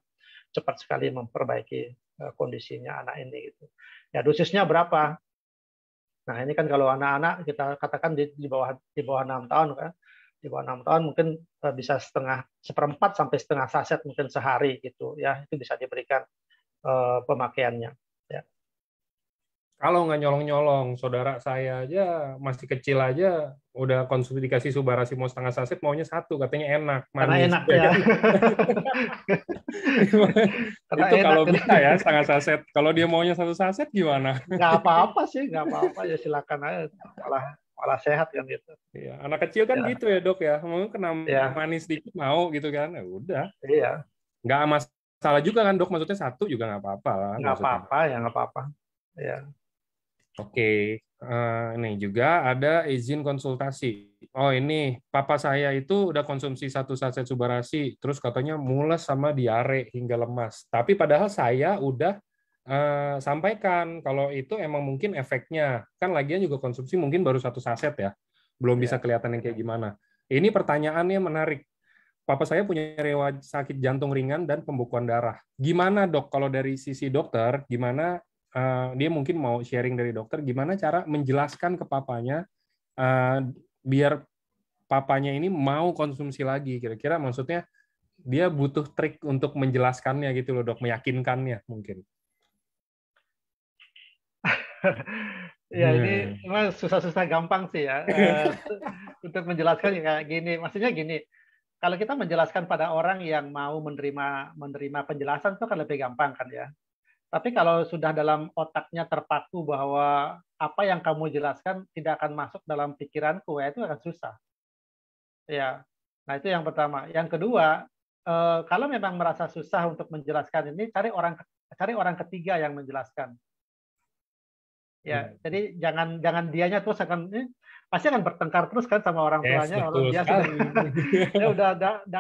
cepat sekali memperbaiki kondisinya anak ini gitu. Ya dosisnya berapa? Nah, ini kan kalau anak-anak kita katakan di bawah 6 tahun kan. Di bawah 6 tahun mungkin bisa seperempat sampai setengah saset mungkin sehari gitu ya. Itu bisa diberikan pemakaiannya ya. Kalau nggak nyolong-nyolong, saudara saya aja masih kecil aja udah konsumsi dikasih subarasi mau setengah saset maunya satu, katanya enak, Karena manis. enak ya. Karena Itu enak. kalau bisa ya setengah saset. Kalau dia maunya satu saset gimana? Nggak apa-apa sih, nggak apa-apa ya, silakan aja. Malah sehat kan gitu. Ya, anak kecil kan Ya, gitu ya, Dok ya. Mau kena ya, manis dikit mau gitu kan. Ya udah. iya. Nggak masalah juga kan, Dok. Maksudnya satu juga nggak apa-apa lah Nggak maksudnya. apa-apa ya, nggak apa-apa. Ya. Oke, ini juga ada izin konsultasi. Oh ini, papa saya itu udah konsumsi satu saset subarasi, terus katanya mules sama diare hingga lemas. Tapi padahal saya udah sampaikan kalau itu emang mungkin efeknya. Kan lagian juga konsumsi mungkin baru satu saset ya, belum bisa Ya. kelihatan yang kayak gimana. Ini pertanyaannya menarik. Papa saya punya riwayat sakit jantung ringan dan pembekuan darah. Gimana, Dok, kalau dari sisi dokter, gimana dia mungkin mau sharing dari dokter gimana cara menjelaskan ke papanya biar papanya ini mau konsumsi lagi, kira-kira maksudnya dia butuh trik untuk menjelaskannya gitu loh, Dok, meyakinkannya mungkin. Ya ini memang susah-susah gampang sih ya untuk menjelaskan kayak gini. Maksudnya gini, kalau kita menjelaskan pada orang yang mau menerima penjelasan itu kan lebih gampang kan ya. Tapi kalau sudah dalam otaknya terpaku bahwa apa yang kamu jelaskan tidak akan masuk dalam pikiranku, ya itu akan susah. Ya, nah itu yang pertama. Yang kedua, kalau memang merasa susah untuk menjelaskan ini, cari orang ketiga yang menjelaskan. Ya, jadi jangan dianya terus pasti akan bertengkar terus kan sama orang Yes, tuanya. betul Dia sudah sekali. dia udah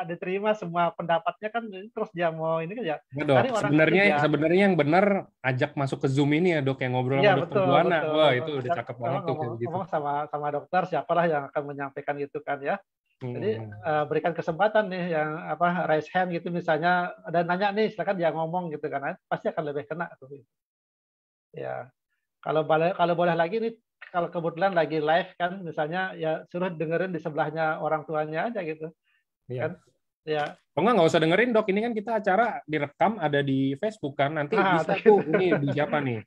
diterima semua pendapatnya kan, terus dia mau ini kan ya. Nah, Dok, Cari orang ketiga. sebenarnya yang benar ajak masuk ke Zoom ini ya, Dok, yang ngobrol Iya sama dokter betul Buana. betul. Wah, itu udah cakep banget tuh kayak gitu. Ngomong sama dokter, siapalah yang akan menyampaikan itu kan ya. Jadi Hmm. berikan kesempatan nih yang raise hand gitu misalnya, ada nanya nih, silakan dia ngomong gitu kan, pasti akan lebih kena tuh. Ya, kalau boleh lagi nih, kalau kebetulan lagi live kan, misalnya ya suruh dengerin di sebelahnya orang tuanya aja gitu, Iya. kan? Ya. Oh nggak usah dengerin dok, ini kan kita acara direkam ada di Facebook kan, nanti Ah, bisa gitu. tuh, ini di siapa nih?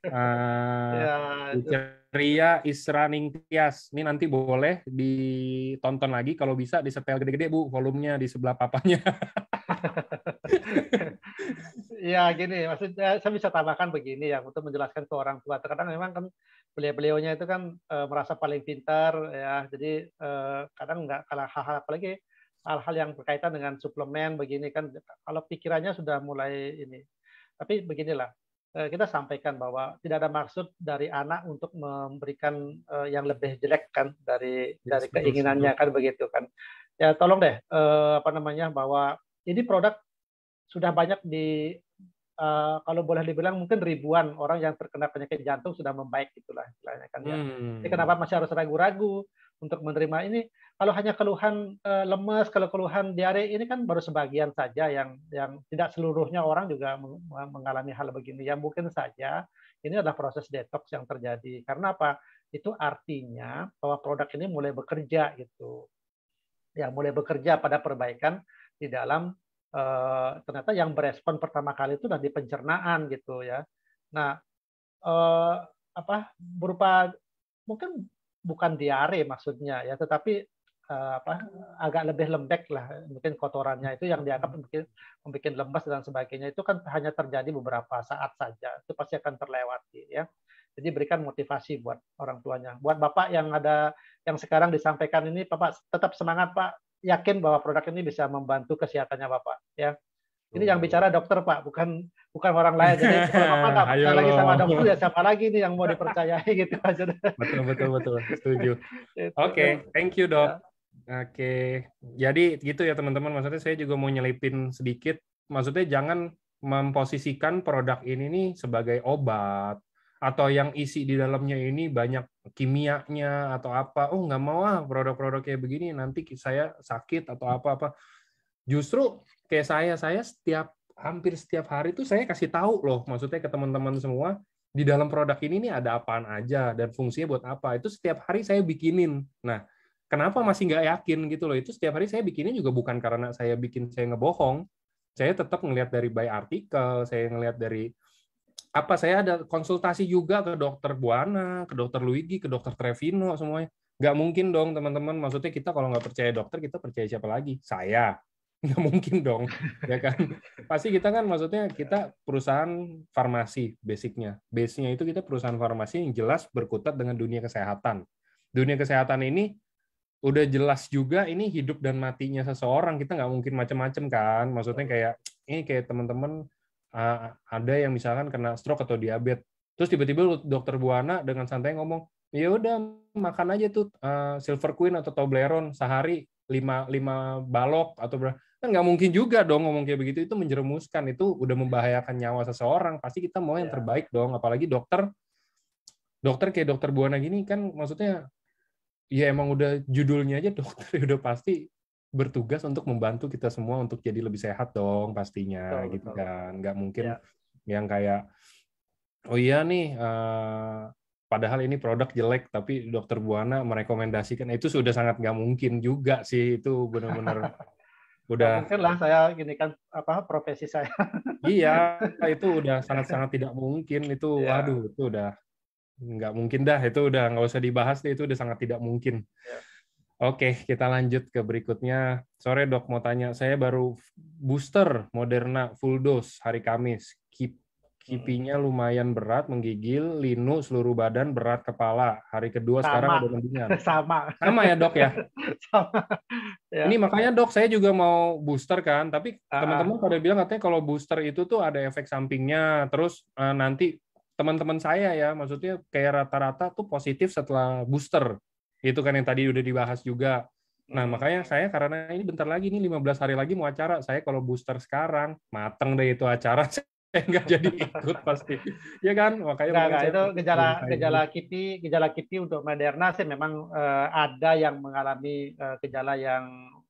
Ya, Bu Ceria Isra Ningtyas, ini nanti boleh ditonton lagi, kalau bisa disetel gede-gede Bu, volumenya di sebelah papanya. ya gini, maksudnya saya bisa tambahkan begini ya untuk menjelaskan ke orang tua. Terkadang memang kan beliau-beliaunya itu kan merasa paling pintar ya, jadi kadang nggak kalah hal-hal, apalagi hal-hal yang berkaitan dengan suplemen begini kan, kalau pikirannya sudah mulai ini. Tapi beginilah, kita sampaikan bahwa tidak ada maksud dari anak untuk memberikan yang lebih jelek kan dari Yes, betul, keinginannya kan begitu kan. Ya tolong deh apa namanya, bahwa ini produk sudah banyak di kalau boleh dibilang mungkin ribuan orang yang terkena penyakit jantung sudah membaik gitulah istilahnya kan ya. Jadi kenapa masih harus ragu-ragu untuk menerima ini? Kalau hanya keluhan lemes, kalau keluhan diare ini kan baru sebagian saja, yang tidak seluruhnya orang juga mengalami hal begini. Ya mungkin saja ini adalah proses detox yang terjadi. Karena apa? Itu artinya bahwa produk ini mulai bekerja gitu. Ya mulai bekerja pada perbaikan di dalam ternyata yang berespon pertama kali itu dari pencernaan gitu ya. Nah, berupa mungkin bukan diare maksudnya ya, tetapi agak lebih lembek lah, mungkin kotorannya itu yang dianggap membuat lemas dan sebagainya, itu kan hanya terjadi beberapa saat saja, itu pasti akan terlewati ya. Jadi berikan motivasi buat orang tuanya, buat bapak yang ada yang sekarang disampaikan ini, bapak tetap semangat pak, yakin bahwa produk ini bisa membantu kesehatannya bapak ya. Ini yang bicara dokter pak, bukan orang lain. Jadi kalau bapak nggak Ayo percaya lagi sama loh. dokter, ya siapa lagi nih yang mau dipercayai gitu aja. Betul, setuju. Itu. Oke, thank you dok. Ya. Oke, jadi gitu ya teman-teman. Maksudnya saya juga mau nyelipin sedikit. Maksudnya jangan memposisikan produk ini nih sebagai obat atau yang isi di dalamnya ini banyak kimianya atau apa. Oh nggak mau ah produk-produk kayak begini, nanti saya sakit atau apa-apa. Justru kayak saya hampir setiap hari tuh saya kasih tahu loh, maksudnya ke teman-teman semua, di dalam produk ini nih ada apaan aja dan fungsinya buat apa. Itu setiap hari saya bikinin. Nah, kenapa masih nggak yakin gitu loh? Itu setiap hari saya bikinin juga bukan karena saya ngebohong. Saya tetap ngelihat dari by artikel, saya ngelihat dari apa, saya ada konsultasi juga ke dokter Buana, ke dokter Luigi, ke dokter Trevino, semuanya. Nggak mungkin dong teman-teman, maksudnya kita kalau nggak percaya dokter, kita percaya siapa lagi? Saya. Nggak mungkin dong, ya kan? Pasti kita kan, maksudnya kita perusahaan farmasi, basicnya. Base-nya itu kita perusahaan farmasi yang jelas berkutat dengan dunia kesehatan. Dunia kesehatan ini udah jelas juga ini hidup dan matinya seseorang, kita nggak mungkin macam-macam kan. Maksudnya kayak, ini kayak teman-teman ada yang misalkan kena stroke atau diabetes, terus tiba-tiba dokter Buana dengan santai ngomong, ya udah makan aja tuh Silver Queen atau Toblerone sehari 5 balok atau berapa. Kan nggak mungkin juga dong ngomong kayak begitu, itu menjerumuskan, itu udah membahayakan nyawa seseorang. Pasti kita mau yang terbaik dong, apalagi dokter kayak dokter Buana gini kan, maksudnya ya emang udah judulnya aja dokter, udah pasti bertugas untuk membantu kita semua untuk jadi lebih sehat dong pastinya, Betul, gitu betul. kan. Nggak mungkin Ya. yang kayak, oh iya nih padahal ini produk jelek tapi dokter Buana merekomendasikan, itu sudah sangat nggak mungkin juga sih, itu benar-benar Nggak udah, mungkin lah, saya gini kan profesi saya. iya itu udah sangat-sangat tidak mungkin, itu Ya, waduh itu udah nggak mungkin dah, itu udah nggak usah dibahas deh, itu udah sangat tidak mungkin. ya. Oke, kita lanjut ke berikutnya. Sore dok, mau tanya, saya baru booster Moderna full dose hari Kamis. Kipinya lumayan berat, menggigil, linu seluruh badan, berat kepala. Hari kedua sekarang Sama, udah mendingan. sama, Sama ya dok ya? sama. Ini Ya. makanya dok, saya juga mau booster kan, tapi Ah, teman-teman ah. pada bilang katanya kalau booster itu tuh ada efek sampingnya. Terus nanti teman-teman saya ya, maksudnya kayak rata-rata tuh positif setelah booster. Itu kan yang tadi udah dibahas juga. Nah, makanya saya, karena ini bentar lagi nih 15 hari lagi mau acara, saya kalau booster sekarang mateng deh itu acara, saya nggak jadi ikut pasti. Ya kan? Makanya mungkin Enggak, saya itu ini. gejala KIPI untuk Moderna sih memang ada yang mengalami gejala yang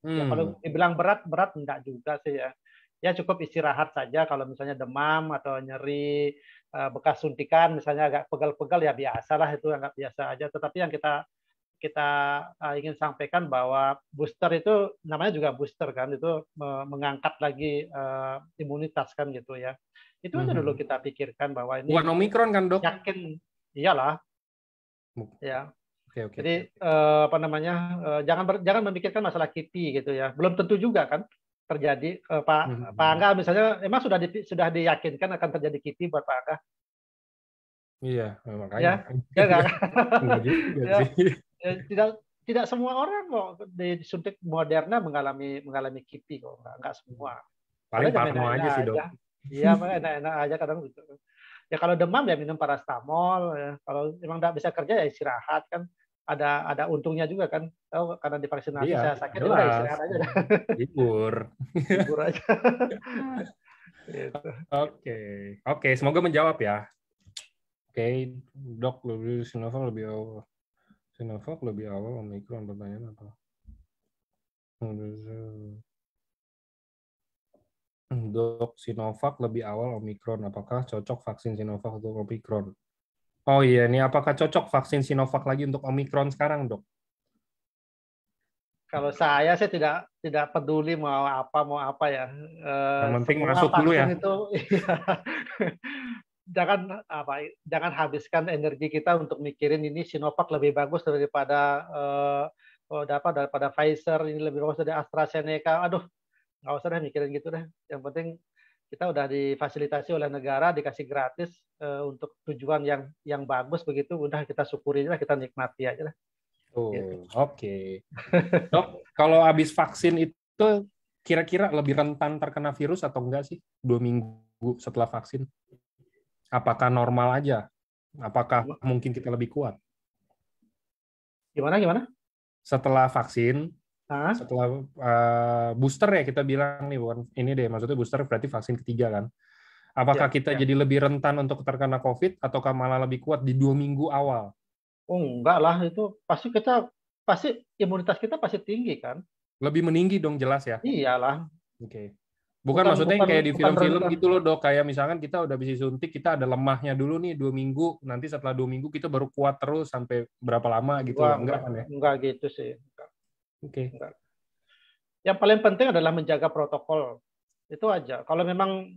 ya Hmm. kalau dibilang berat enggak juga sih ya. ya cukup istirahat saja. Kalau misalnya demam atau nyeri bekas suntikan, misalnya agak pegal-pegal ya biasalah, itu agak biasa aja. Tetapi yang kita kita ingin sampaikan bahwa booster itu namanya juga booster kan, itu mengangkat lagi imunitas kan gitu ya. Itu aja dulu kita pikirkan bahwa Bukan ini Omikron kan, Dok? yakin, iyalah ya. Oke, oke. Jadi apa namanya, jangan memikirkan masalah KIPI gitu ya. Belum tentu juga kan terjadi. Pak Angga misalnya emang sudah diyakinkan akan terjadi KIPI buat Pak Angga? Iya, makanya. Ya, ya nggak? Enggak juga Ya, sih. ya, tidak semua orang kok disuntik Moderna mengalami KIPI kok, nggak semua. Paling Kadang parno aja enak-enak sih, Dok. aja. Iya, enak-enak aja kadang gitu. Ya kalau demam ya minum paracetamol. Ya. Kalau memang nggak bisa kerja ya istirahat kan. Ada untungnya juga kan. Oh, karena divaksinasi Iya, saya sakit ya udah jelas. istirahat aja. Libur. Libur aja. Gitu. Oke, oke. Semoga menjawab ya. Oke, Dok, Sinovac lebih awal Omikron, pertanyaan apa? Dok, Sinovac lebih awal Omikron. Apakah cocok vaksin Sinovac untuk Omikron? Oh iya, ini apakah cocok vaksin Sinovac lagi untuk Omikron sekarang, Dok? Kalau saya tidak peduli mau apa ya. Yang penting Semua masuk dulu vaksin ya. itu jangan habiskan energi kita untuk mikirin ini Sinovac lebih bagus daripada daripada Pfizer, ini lebih bagus dari AstraZeneca. Aduh, nggak usah deh mikirin gitu deh. Yang penting kita udah difasilitasi oleh negara, dikasih gratis untuk tujuan yang bagus begitu, udah kita syukuri aja, kita nikmati aja lah. Gitu. Oke. Dok, kalau habis vaksin itu kira-kira lebih rentan terkena virus atau enggak sih? 2 minggu setelah vaksin? Apakah normal aja? Apakah mungkin kita lebih kuat? Gimana? Setelah vaksin, Hah? setelah booster ya kita bilang nih, bukan ini deh, maksudnya booster berarti vaksin ketiga kan? Apakah Ya. kita jadi lebih rentan untuk terkena COVID ataukah malah lebih kuat di 2 minggu awal? Oh enggak lah, itu pasti imunitas kita pasti tinggi kan? Lebih meninggi dong, jelas ya? Iyalah, Oke. Bukan maksudnya yang kayak di bukan film-film rendah. gitu loh, Dok. Kayak misalkan kita udah bisa suntik, kita ada lemahnya dulu nih 2 minggu, nanti setelah 2 minggu kita baru kuat terus sampai berapa lama gitu loh. Enggak kan ya? Enggak gitu sih. Oke. Enggak. Yang paling penting adalah menjaga protokol. Itu aja. Kalau memang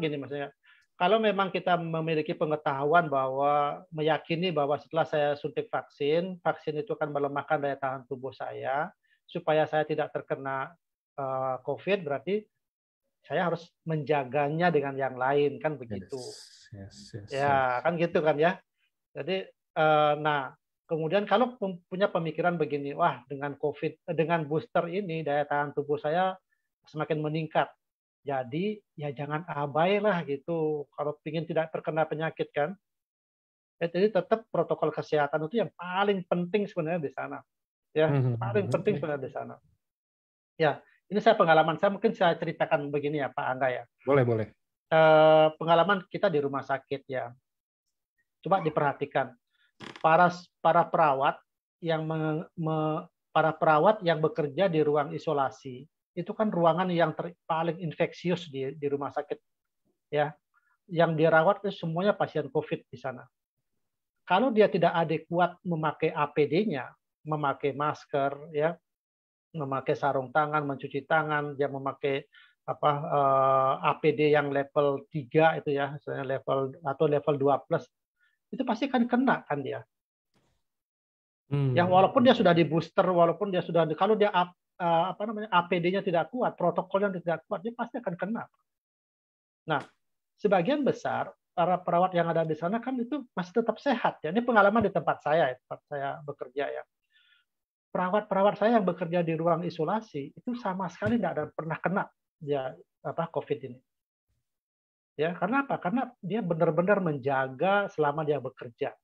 gini maksudnya, kalau memang kita memiliki pengetahuan bahwa meyakini bahwa setelah saya suntik vaksin itu akan melemahkan daya tahan tubuh saya supaya saya tidak terkena COVID, berarti saya harus menjaganya dengan yang lain kan begitu. Yes. Ya, kan gitu kan ya. Jadi nah, kemudian kalau punya pemikiran begini, wah dengan dengan booster ini daya tahan tubuh saya semakin meningkat. Jadi ya jangan abai lah gitu. Kalau ingin tidak terkena penyakit kan. Jadi tetap protokol kesehatan itu yang paling penting sebenarnya di sana. Ya, paling penting sebenarnya di sana. Ya, ini pengalaman saya mungkin saya ceritakan begini ya Pak Angga ya. Boleh. Pengalaman kita di rumah sakit ya. Coba diperhatikan para perawat yang bekerja di ruang isolasi itu kan ruangan yang paling infeksius di rumah sakit ya. Yang dirawat itu semuanya pasien COVID di sana. Kalau dia tidak adekuat memakai APD-nya, memakai masker ya, memakai sarung tangan, mencuci tangan, dia memakai APD yang level 3 itu ya, misalnya level 2+, itu pasti kan kena kan dia. Yang walaupun dia sudah di booster, walaupun dia sudah kalau dia APD-nya tidak kuat, protokolnya tidak kuat, dia pasti akan kena. Nah, sebagian besar para perawat yang ada di sana kan itu masih tetap sehat ya. Ini pengalaman di tempat saya bekerja ya. Perawat-perawat saya yang bekerja di ruang isolasi itu sama sekali tidak ada pernah kena ya COVID ini. Ya, karena apa? Karena dia benar-benar menjaga selama dia bekerja.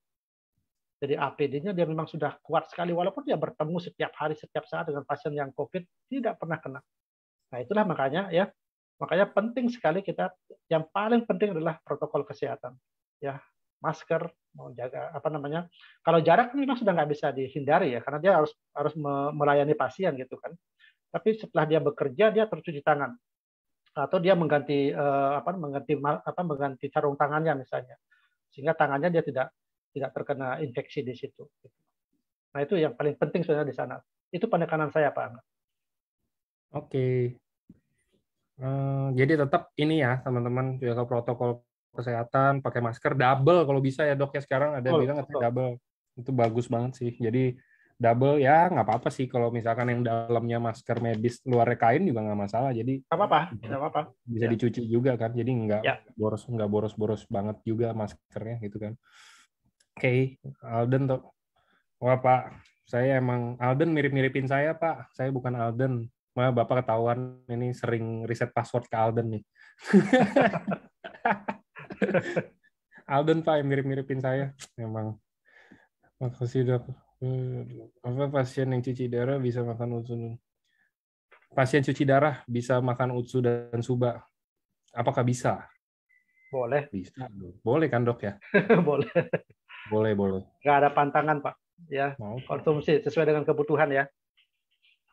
Jadi APD-nya dia memang sudah kuat sekali, walaupun dia bertemu setiap hari, setiap saat dengan pasien yang COVID, tidak pernah kena. Nah itulah makanya penting sekali kita, yang paling penting adalah protokol kesehatan. Ya, masker, mau jaga kalau jarak memang sudah nggak bisa dihindari ya, karena dia harus melayani pasien gitu kan. Tapi setelah dia bekerja dia terus cuci tangan. atau dia mengganti sarung tangannya misalnya, sehingga tangannya dia tidak terkena infeksi di situ. Nah, itu yang paling penting sebenarnya di sana. Itu penekanan saya, Pak Angga. Oke. Jadi tetap ini ya teman-teman, jaga protokol kesehatan, pakai masker double kalau bisa ya dok ya, sekarang ada Betul, bilang katanya betul. double, itu bagus banget sih. Jadi double ya nggak apa-apa sih kalau misalkan yang dalamnya masker medis luarnya kain juga nggak masalah. Jadi Nggak apa-apa, nggak apa-apa. bisa Ya, dicuci juga kan, jadi ya. nggak boros-boros banget juga maskernya gitu kan. Oke, Alden tuh. Wah Pak, saya emang Alden mirip-miripin saya Pak. Saya bukan Alden. Wah, Bapak ketahuan ini sering riset password ke Alden nih. Alden Pak yang mirip-miripin saya. Emang. Makasih dok. Apa pasien yang cuci darah bisa makan utsu? Pasien cuci darah bisa makan utsu dan suba. Apakah bisa? Boleh. Bisa. Boleh kan dok ya? Boleh. Boleh, boleh. Nggak ada pantangan, Pak. Ya, Mau. konsumsi sesuai dengan kebutuhan ya.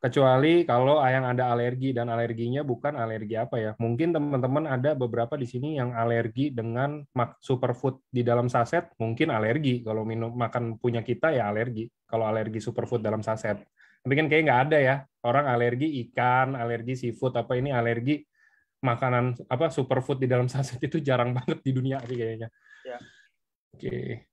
Kecuali kalau yang ada alergi, dan alerginya bukan alergi apa ya. Mungkin teman-teman ada beberapa di sini yang alergi dengan superfood di dalam saset, mungkin alergi. Kalau minum makan punya kita ya alergi. Kalau alergi superfood dalam saset. Tapi kan kayak nggak ada ya. Orang alergi ikan, alergi seafood, apa ini alergi makanan apa superfood di dalam saset itu jarang banget di dunia sih kayaknya. Ya. Oke.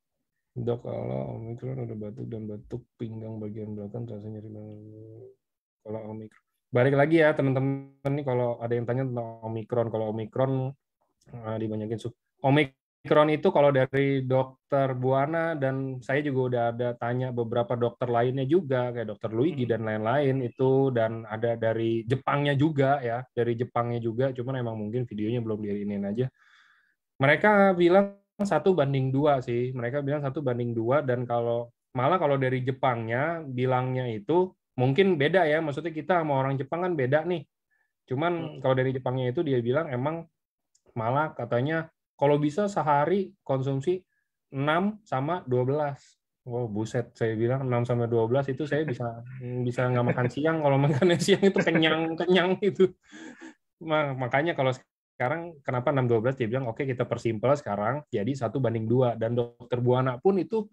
Dok, kalau Omikron ada batuk dan batuk pinggang bagian belakang rasanya nyeri banget. Kalau Omikron. Balik lagi ya teman-teman nih kalau ada yang tanya tentang Omikron. Kalau Omikron dibanyakin Omikron itu kalau dari dokter Buana dan saya juga udah ada tanya beberapa dokter lainnya juga kayak dokter Luigi dan lain-lain itu, dan ada dari Jepangnya juga ya, dari Jepangnya juga, cuman emang mungkin videonya belum diinin aja. Mereka bilang 1:2 sih. Mereka bilang 1:2, dan malah kalau dari Jepangnya bilangnya itu mungkin beda ya. Maksudnya kita sama orang Jepang kan beda nih. Cuman kalau dari Jepangnya itu dia bilang emang malah katanya kalau bisa sehari konsumsi 6 sama 12. Wow, buset, saya bilang 6 sama 12 itu saya bisa nggak makan siang. Kalau makan siang itu kenyang itu. Makanya kalau sekarang kenapa 6:12 dia bilang oke kita persimpel sekarang jadi 1:2, dan dokter Buana pun itu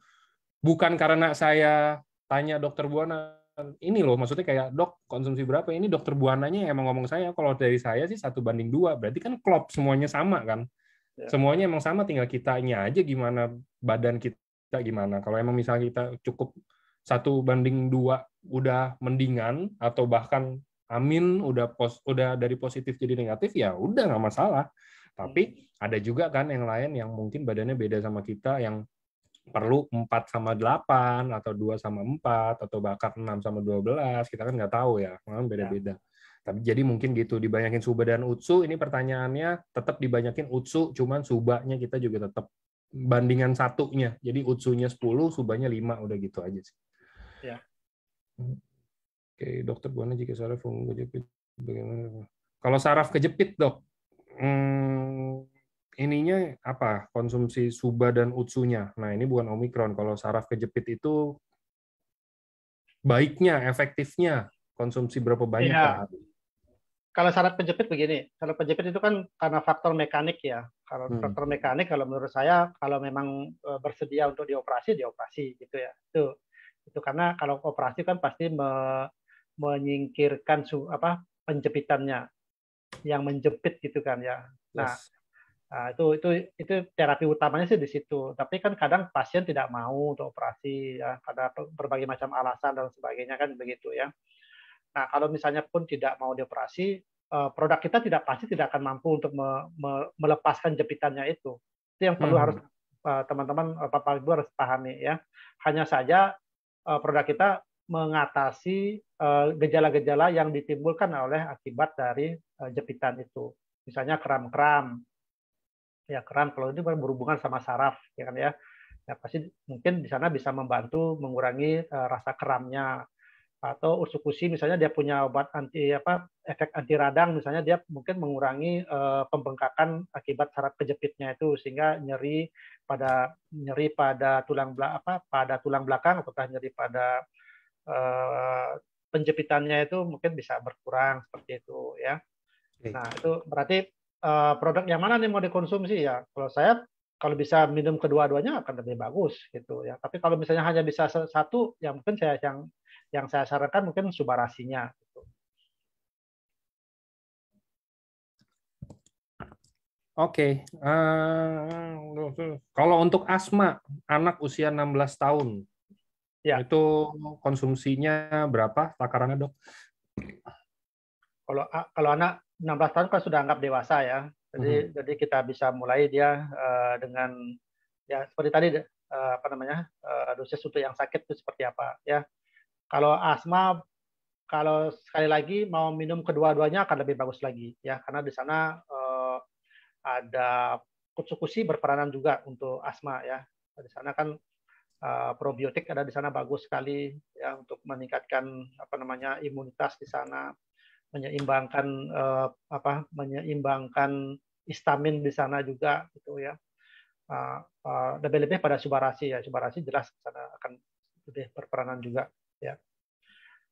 bukan karena saya tanya dokter Buana ini loh, maksudnya kayak dok konsumsi berapa, ini dokter Buananya emang ngomong saya kalau dari saya sih 1:2, berarti kan klop semuanya sama kan, semuanya emang sama, tinggal kitanya aja gimana badan kita gimana. Kalau emang misalnya kita cukup 1:2 udah mendingan atau bahkan amin udah dari positif jadi negatif ya udah nggak masalah. Tapi ada juga kan yang lain yang mungkin badannya beda sama kita, yang perlu 4/8 atau 2/4 atau bahkan 6/12, kita kan nggak tahu ya, memang beda-beda. Tapi jadi mungkin gitu, dibanyakin suba dan utsu, ini pertanyaannya tetap dibanyakin utsu, cuman subanya kita juga tetap bandingan satunya. Jadi utsunya 10, subanya 5, udah gitu aja sih. Ya. Oke, dokter Buana jika saraf kejepit bagaimana? Kalau saraf kejepit, dok, ininya apa? Konsumsi suba dan utsunya. Nah, ini bukan Omikron. Kalau saraf kejepit itu baiknya, efektifnya konsumsi berapa banyak per Iya. hari? Kalau saraf kejepit begini, saraf kejepit itu kan karena faktor mekanik ya. Kalau faktor mekanik, kalau menurut saya, kalau memang bersedia untuk dioperasi gitu ya. Itu karena kalau operasi kan pasti menyingkirkan penjepitannya, yang menjepit gitu kan ya. Nah, Yes. itu terapi utamanya sih di situ. Tapi kan kadang pasien tidak mau untuk operasi ya, karena berbagai macam alasan dan sebagainya kan begitu ya. Nah, kalau misalnya pun tidak mau dioperasi, produk kita pasti tidak akan mampu untuk melepaskan jepitannya itu. Itu yang perlu harus teman-teman Bapak Ibu harus pahami ya. Hanya saja produk kita mengatasi gejala-gejala yang ditimbulkan oleh akibat dari jepitan itu. Misalnya kram-kram. Ya, kram kalau ini berhubungan sama saraf ya kan ya. Ya pasti mungkin di sana bisa membantu mengurangi rasa kramnya. Atau ursikusi misalnya dia punya obat efek anti radang, misalnya dia mungkin mengurangi pembengkakan akibat saraf kejepitnya itu, sehingga nyeri pada tulang belakang ataukah nyeri pada penjepitannya itu mungkin bisa berkurang seperti itu ya. Nah, itu berarti produk yang mana nih mau dikonsumsi ya? Kalau saya kalau bisa minum kedua-duanya akan lebih bagus gitu ya. Tapi kalau misalnya hanya bisa satu, ya mungkin yang saya sarankan mungkin subarasinya. Gitu. Oke, kalau untuk asma anak usia 16 tahun Ya, itu konsumsinya berapa takarannya dok? kalau anak 16 tahun kan sudah anggap dewasa ya. Mhm. Jadi kita bisa mulai dia dengan ya seperti tadi apa namanya dosis untuk yang sakit itu seperti apa ya. Kalau asma kalau sekali lagi mau minum kedua-duanya akan lebih bagus lagi ya karena di sana ada kutsukushi berperanan juga untuk asma ya. Di sana kan probiotik ada di sana bagus sekali ya untuk meningkatkan apa namanya imunitas di sana, menyeimbangkan menyeimbangkan histamin di sana juga gitu ya. Lebih-lebih pada subarasi ya, subarasi jelas di sana akan lebih berperanan juga ya.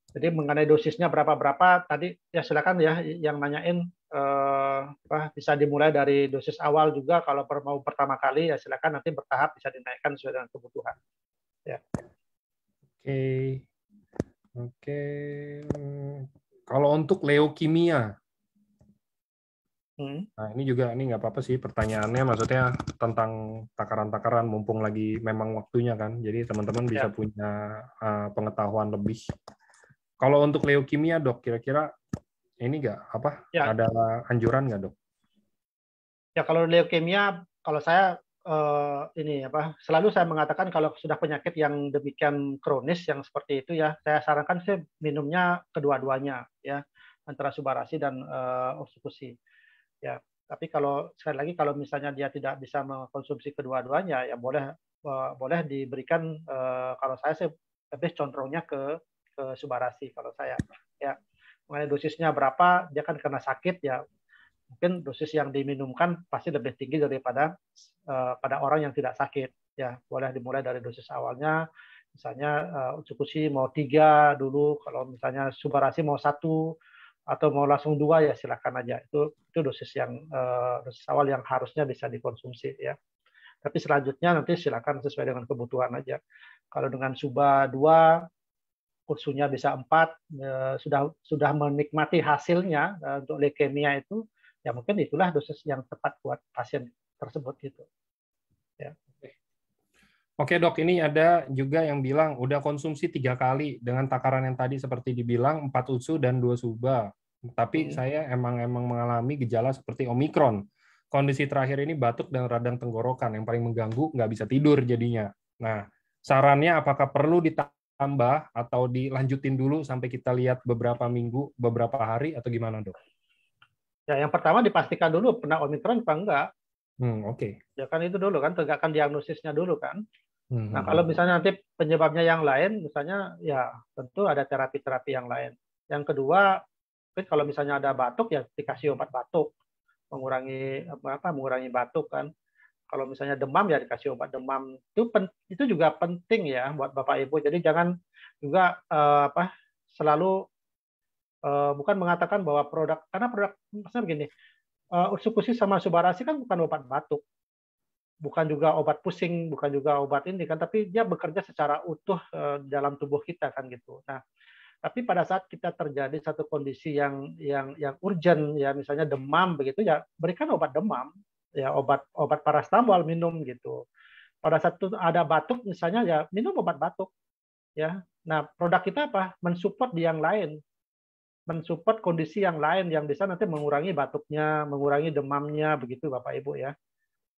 Jadi mengenai dosisnya berapa tadi ya silakan ya yang nanyain bisa dimulai dari dosis awal juga kalau mau pertama kali ya silakan nanti bertahap bisa dinaikkan sesuai dengan kebutuhan. Ya. Oke, oke. Kalau untuk leukemia, nah ini juga ini nggak apa-apa sih pertanyaannya, maksudnya tentang takaran-takaran mumpung lagi memang waktunya kan, jadi teman-teman bisa Ya. punya pengetahuan lebih. Kalau untuk leukemia dok, kira-kira ini nggak apa Ya, ada anjuran nggak dok? ya kalau leukemia, kalau saya ini apa, selalu saya mengatakan kalau sudah penyakit yang demikian kronis yang seperti itu ya, saya sarankan sih minumnya kedua-duanya ya, antara subarasi dan oksikusi. Ya, tapi kalau sekali lagi kalau misalnya dia tidak bisa mengkonsumsi kedua-duanya, ya boleh diberikan kalau saya sih lebih condongnya ke subarasi kalau saya. Ya, mengenai dosisnya berapa, dia kan karena sakit ya mungkin dosis yang diminumkan pasti lebih tinggi daripada pada orang yang tidak sakit. Ya, boleh dimulai dari dosis awalnya, misalnya Utsukushi mau 3 dulu, kalau misalnya Subarasi mau 1, atau mau langsung 2 ya silakan aja. Itu dosis dosis awal yang harusnya bisa dikonsumsi ya. Tapi selanjutnya nanti silakan sesuai dengan kebutuhan aja. Kalau dengan Suba 2 kursunya bisa 4 sudah menikmati hasilnya untuk leukemia itu ya mungkin itulah dosis yang tepat buat pasien tersebut gitu ya. Oke dok, ini ada juga yang bilang udah konsumsi 3 kali dengan takaran yang tadi seperti dibilang 4 USU dan 2 SUBA. Tapi saya emang mengalami gejala seperti Omikron. Kondisi terakhir ini batuk dan radang tenggorokan yang paling mengganggu, nggak bisa tidur jadinya. Nah, sarannya apakah perlu ditambah atau dilanjutin dulu sampai kita lihat beberapa minggu, beberapa hari atau gimana dok? Ya yang pertama dipastikan dulu pernah Omikron apa enggak. Oke. Ya kan itu dulu kan tegakkan diagnosisnya dulu kan. Nah, kalau Hmm. misalnya nanti penyebabnya yang lain, misalnya ya tentu ada terapi-terapi yang lain. Yang kedua, kalau misalnya ada batuk ya dikasih obat batuk, mengurangi batuk kan. Kalau misalnya demam ya dikasih obat demam. Itu juga penting ya buat Bapak Ibu. Jadi jangan juga selalu bukan mengatakan bahwa karena produk misalnya begini, Ursukusi sama Subarasi kan bukan obat batuk, bukan juga obat pusing, bukan juga obat ini kan, tapi dia bekerja secara utuh dalam tubuh kita kan gitu. Nah, tapi pada saat kita terjadi satu kondisi yang urgent ya misalnya demam begitu ya berikan obat demam ya obat parastamol minum gitu. Pada saat itu ada batuk misalnya ya minum obat batuk ya. Nah, produk kita apa? Mensupport di yang lain, mensupport kondisi yang lain yang bisa nanti mengurangi batuknya, mengurangi demamnya begitu Bapak Ibu ya.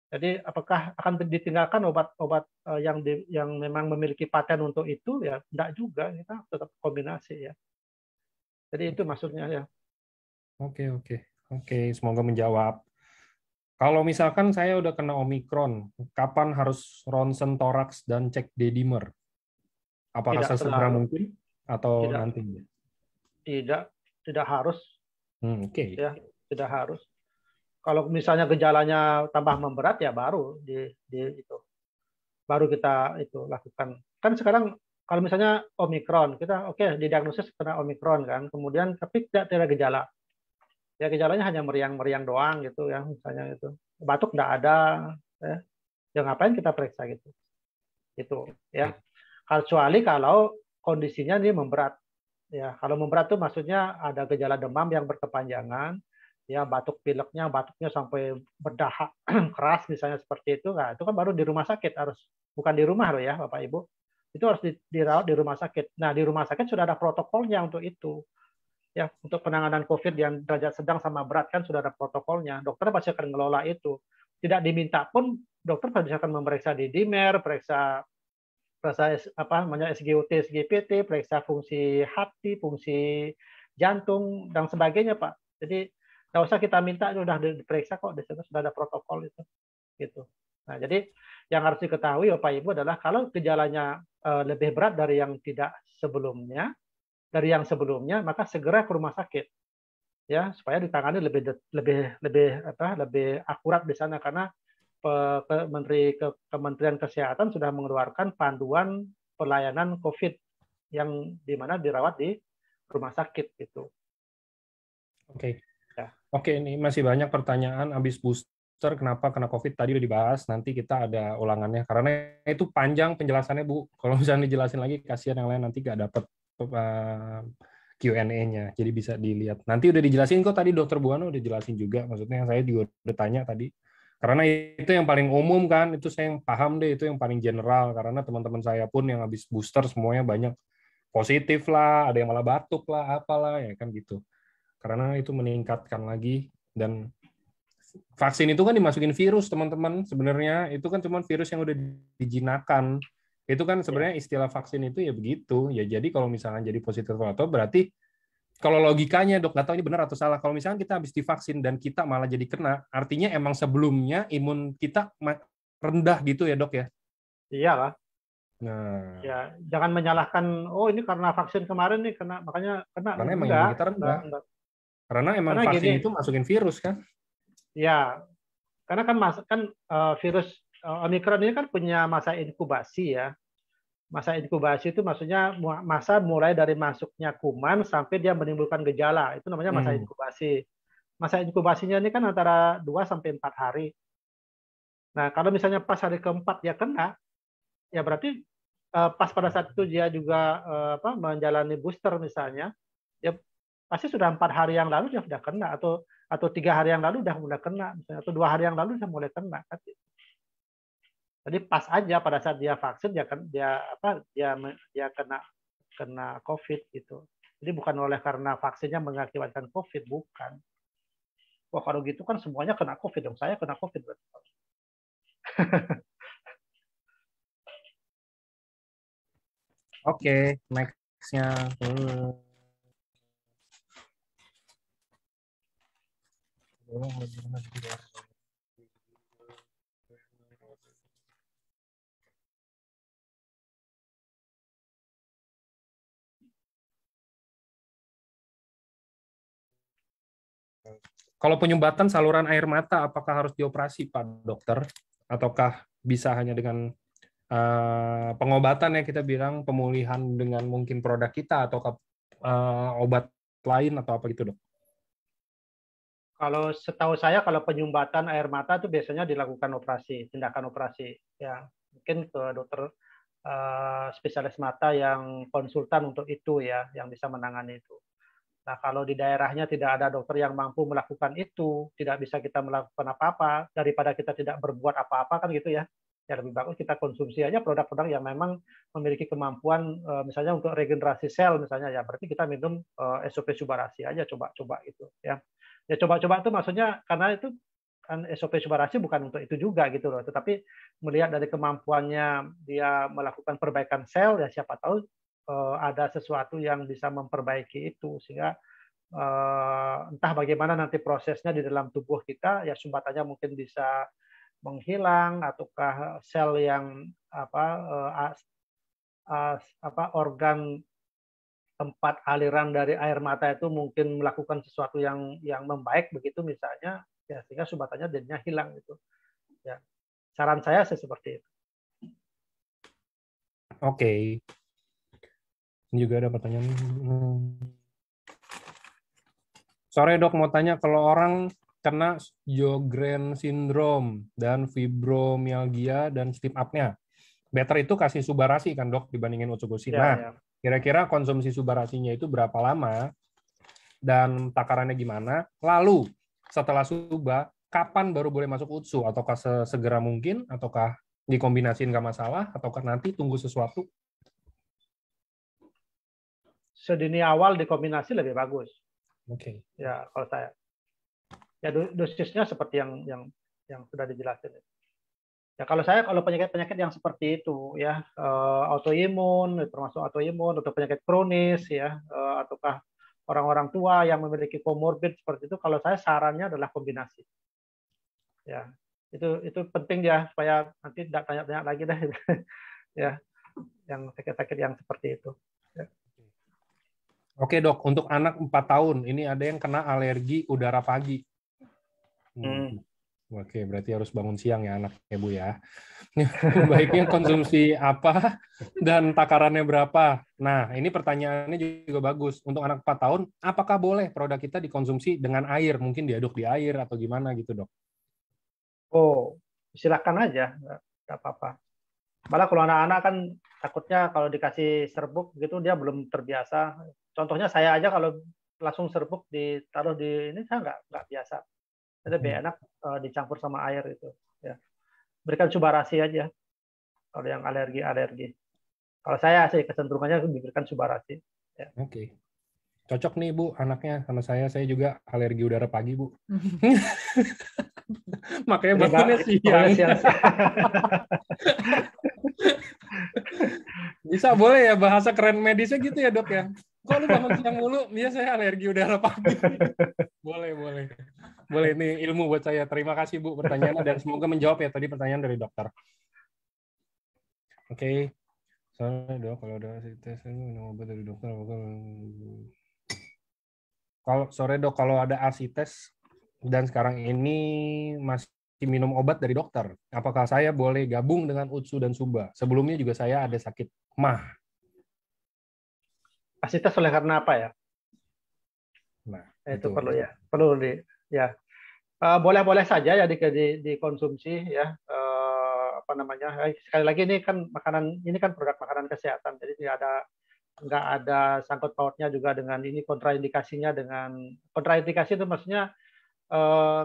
Jadi apakah akan ditinggalkan obat-obat yang memang memiliki paten untuk itu ya tidak juga, kita tetap kombinasi ya. Jadi itu maksudnya ya. Oke, oke. Oke, semoga menjawab. Kalau misalkan saya udah kena Omikron, kapan harus ronsen toraks dan cek D-dimer? Apakah Tidak sesegera selalu, mungkin atau tidak nantinya? tidak tidak harus Oke. ya, tidak harus. Kalau misalnya gejalanya tambah memberat ya baru di itu baru kita itu lakukan. Kan sekarang kalau misalnya Omikron, kita oke didiagnosis kena Omikron kan, kemudian tapi tidak ada gejala. Ya gejalanya hanya meriang-meriang doang gitu ya, misalnya itu. Batuk nggak ada, ya. Ya ngapain kita periksa gitu. Gitu ya. Kecuali kalau kondisinya ini memberat. Ya, kalau memberat tuh maksudnya ada gejala demam yang berkepanjangan, ya batuk pileknya, batuknya sampai berdahak keras misalnya seperti itu, nah itu kan baru di rumah sakit harus, bukan di rumah loh ya Bapak Ibu, itu harus dirawat di rumah sakit. Nah di rumah sakit sudah ada protokolnya untuk itu, ya untuk penanganan COVID yang derajat sedang sama berat kan sudah ada protokolnya. Dokter pasti akan ngelola itu. Tidak diminta pun dokter pasti akan memeriksa di DIMER, periksa periksa apa namanya SGOT, SGPT, periksa fungsi hati, fungsi jantung dan sebagainya, Pak. Jadi nggak usah kita minta, sudah diperiksa kok, di situ sudah ada protokol itu, gitu. Nah, jadi yang harus diketahui Bapak Ibu adalah kalau gejalanya lebih berat dari yang tidak sebelumnya, maka segera ke rumah sakit ya supaya ditangani lebih akurat di sana karena Kementerian Kesehatan sudah mengeluarkan panduan pelayanan COVID yang di mana dirawat di rumah sakit itu. Oke. Ya. Oke, ini masih banyak pertanyaan habis booster kenapa kena COVID tadi udah dibahas, nanti kita ada ulangannya karena itu panjang penjelasannya Bu. Kalau misalnya dijelasin lagi kasihan yang lain nanti nggak dapat Q&A-nya. Jadi bisa dilihat. Nanti udah dijelasin kok tadi Dokter Buana udah jelasin juga. Maksudnya saya juga udah tanya tadi. Karena itu yang paling umum kan, itu saya yang paham deh, itu yang paling general. Karena teman-teman saya pun yang habis booster semuanya banyak positif lah, ada yang malah batuk lah, apalah ya kan gitu. Karena itu meningkatkan lagi dan vaksin itu kan dimasukin virus teman-teman sebenarnya itu kan cuma virus yang udah dijinakan itu kan sebenarnya istilah vaksin itu ya begitu ya jadi kalau misalnya jadi positif atau berarti kalau logikanya dok nggak tahu ini benar atau salah kalau misalnya kita habis divaksin dan kita malah jadi kena artinya emang sebelumnya imun kita rendah gitu ya dok ya Iyalah. nah Ya, jangan menyalahkan oh ini karena vaksin kemarin nih kena makanya kena karena emang imun enggak, kita rendah enggak. karena emang Karena vaksin gini, itu masukin virus kan ya, karena kan virus Omikron ini kan punya masa inkubasi ya. Masa inkubasi itu maksudnya masa mulai dari masuknya kuman sampai dia menimbulkan gejala. Itu namanya masa inkubasi. Masa inkubasinya ini kan antara 2 sampai 4 hari. Nah, kalau misalnya pas hari keempat dia kena, ya berarti pas pada saat itu dia juga menjalani booster misalnya, ya pasti sudah 4 hari yang lalu dia sudah kena atau 3 hari yang lalu sudah mulai kena misalnya, atau 2 hari yang lalu sudah mulai kena kan. Jadi pas aja pada saat dia vaksin dia kena COVID gitu. Jadi bukan oleh karena vaksinnya mengakibatkan COVID, bukan. Wah kalau gitu kan semuanya kena COVID dong. Saya kena COVID berarti. Oke, next-nya. Kalau penyumbatan saluran air mata, apakah harus dioperasi, Pak Dokter? Ataukah bisa hanya dengan pengobatan ya kita bilang, pemulihan dengan mungkin produk kita, atau obat lain, atau apa gitu, Dok? Kalau setahu saya kalau penyumbatan air mata itu biasanya dilakukan operasi, tindakan operasi. Ya, mungkin ke dokter spesialis mata yang konsultan untuk itu ya, yang bisa menangani itu. Nah, kalau di daerahnya tidak ada dokter yang mampu melakukan itu, tidak bisa kita melakukan apa-apa, daripada kita tidak berbuat apa-apa kan gitu ya. Ya lebih bagus kita konsumsi aja produk-produk yang memang memiliki kemampuan misalnya untuk regenerasi sel misalnya ya, berarti kita minum SOP Subarasi aja coba-coba gitu ya. Ya coba-coba itu maksudnya karena itu kan SOP Subarasi bukan untuk itu juga gitu loh, tetapi melihat dari kemampuannya dia melakukan perbaikan sel ya siapa tahu ada sesuatu yang bisa memperbaiki itu sehingga entah bagaimana nanti prosesnya di dalam tubuh kita ya sumbatannya mungkin bisa menghilang ataukah sel yang organ tempat aliran dari air mata itu mungkin melakukan sesuatu yang membaik begitu misalnya ya sehingga sumbatannya jadinya hilang gitu ya saran saya sih seperti itu. Oke. Ini juga ada pertanyaan. Sore dok, mau tanya kalau orang kena Sjogren syndrome dan fibromyalgia dan sleep apnea, better itu kasih subarasi kan dok dibandingin utsukushi. Ya, Nah, ya. kira-kira konsumsi subarasinya itu berapa lama dan takarannya gimana? Lalu setelah suba, kapan baru boleh masuk utsu? Ataukah segera mungkin? Ataukah dikombinasiin nggak masalah? Ataukah nanti tunggu sesuatu? Sedini awal dikombinasi lebih bagus. Oke. Ya, kalau saya. Ya dosisnya seperti yang sudah dijelasin. Ya kalau saya kalau penyakit-penyakit yang seperti itu ya autoimun termasuk autoimun atau penyakit kronis ya ataukah orang-orang tua yang memiliki komorbid seperti itu kalau saya sarannya adalah kombinasi. Ya. Itu penting ya supaya nanti tidak tanya-tanya lagi dah ya yang sakit-sakit yang seperti itu. Ya. Oke dok, untuk anak 4 tahun, ini ada yang kena alergi udara pagi. Oke, berarti harus bangun siang ya anaknya Bu ya. Baiknya konsumsi apa dan takarannya berapa? Nah, ini pertanyaannya juga bagus. Untuk anak 4 tahun, apakah boleh produk kita dikonsumsi dengan air? Mungkin diaduk di air atau gimana gitu dok? Oh, silakan aja, nggak apa-apa. Malah kalau anak-anak kan takutnya kalau dikasih serbuk gitu dia belum terbiasa. Contohnya saya aja kalau langsung serbuk ditaruh di ini saya nggak biasa. Jadi lebih enak dicampur sama air itu. Ya. Berikan subarasi aja kalau yang alergi. Kalau saya sih kecenderungannya diberikan subarasi. Ya. Oke. Cocok nih Bu anaknya sama saya juga alergi udara pagi Bu. Makanya bangunnya siang. Bisa boleh ya bahasa keren medisnya gitu ya dok ya. Kok lu bangun siang mulu? Iya saya alergi udara pagi. Boleh. Boleh, ini ilmu buat saya. Terima kasih Bu pertanyaannya dan semoga menjawab ya tadi pertanyaan dari dokter. Oke. Soalnya dok kalau ada tes minum obat dari dokter kalau ada asites dan sekarang ini masih minum obat dari dokter, apakah saya boleh gabung dengan utsu dan suba? Sebelumnya juga saya ada sakit mah. Asites oleh karena apa ya? Nah, itu perlu ya. Boleh-boleh saja ya dikonsumsi ya apa namanya sekali lagi ini kan produk makanan kesehatan jadi nggak ada sangkut pautnya juga dengan ini kontraindikasinya dengan kontraindikasi itu maksudnya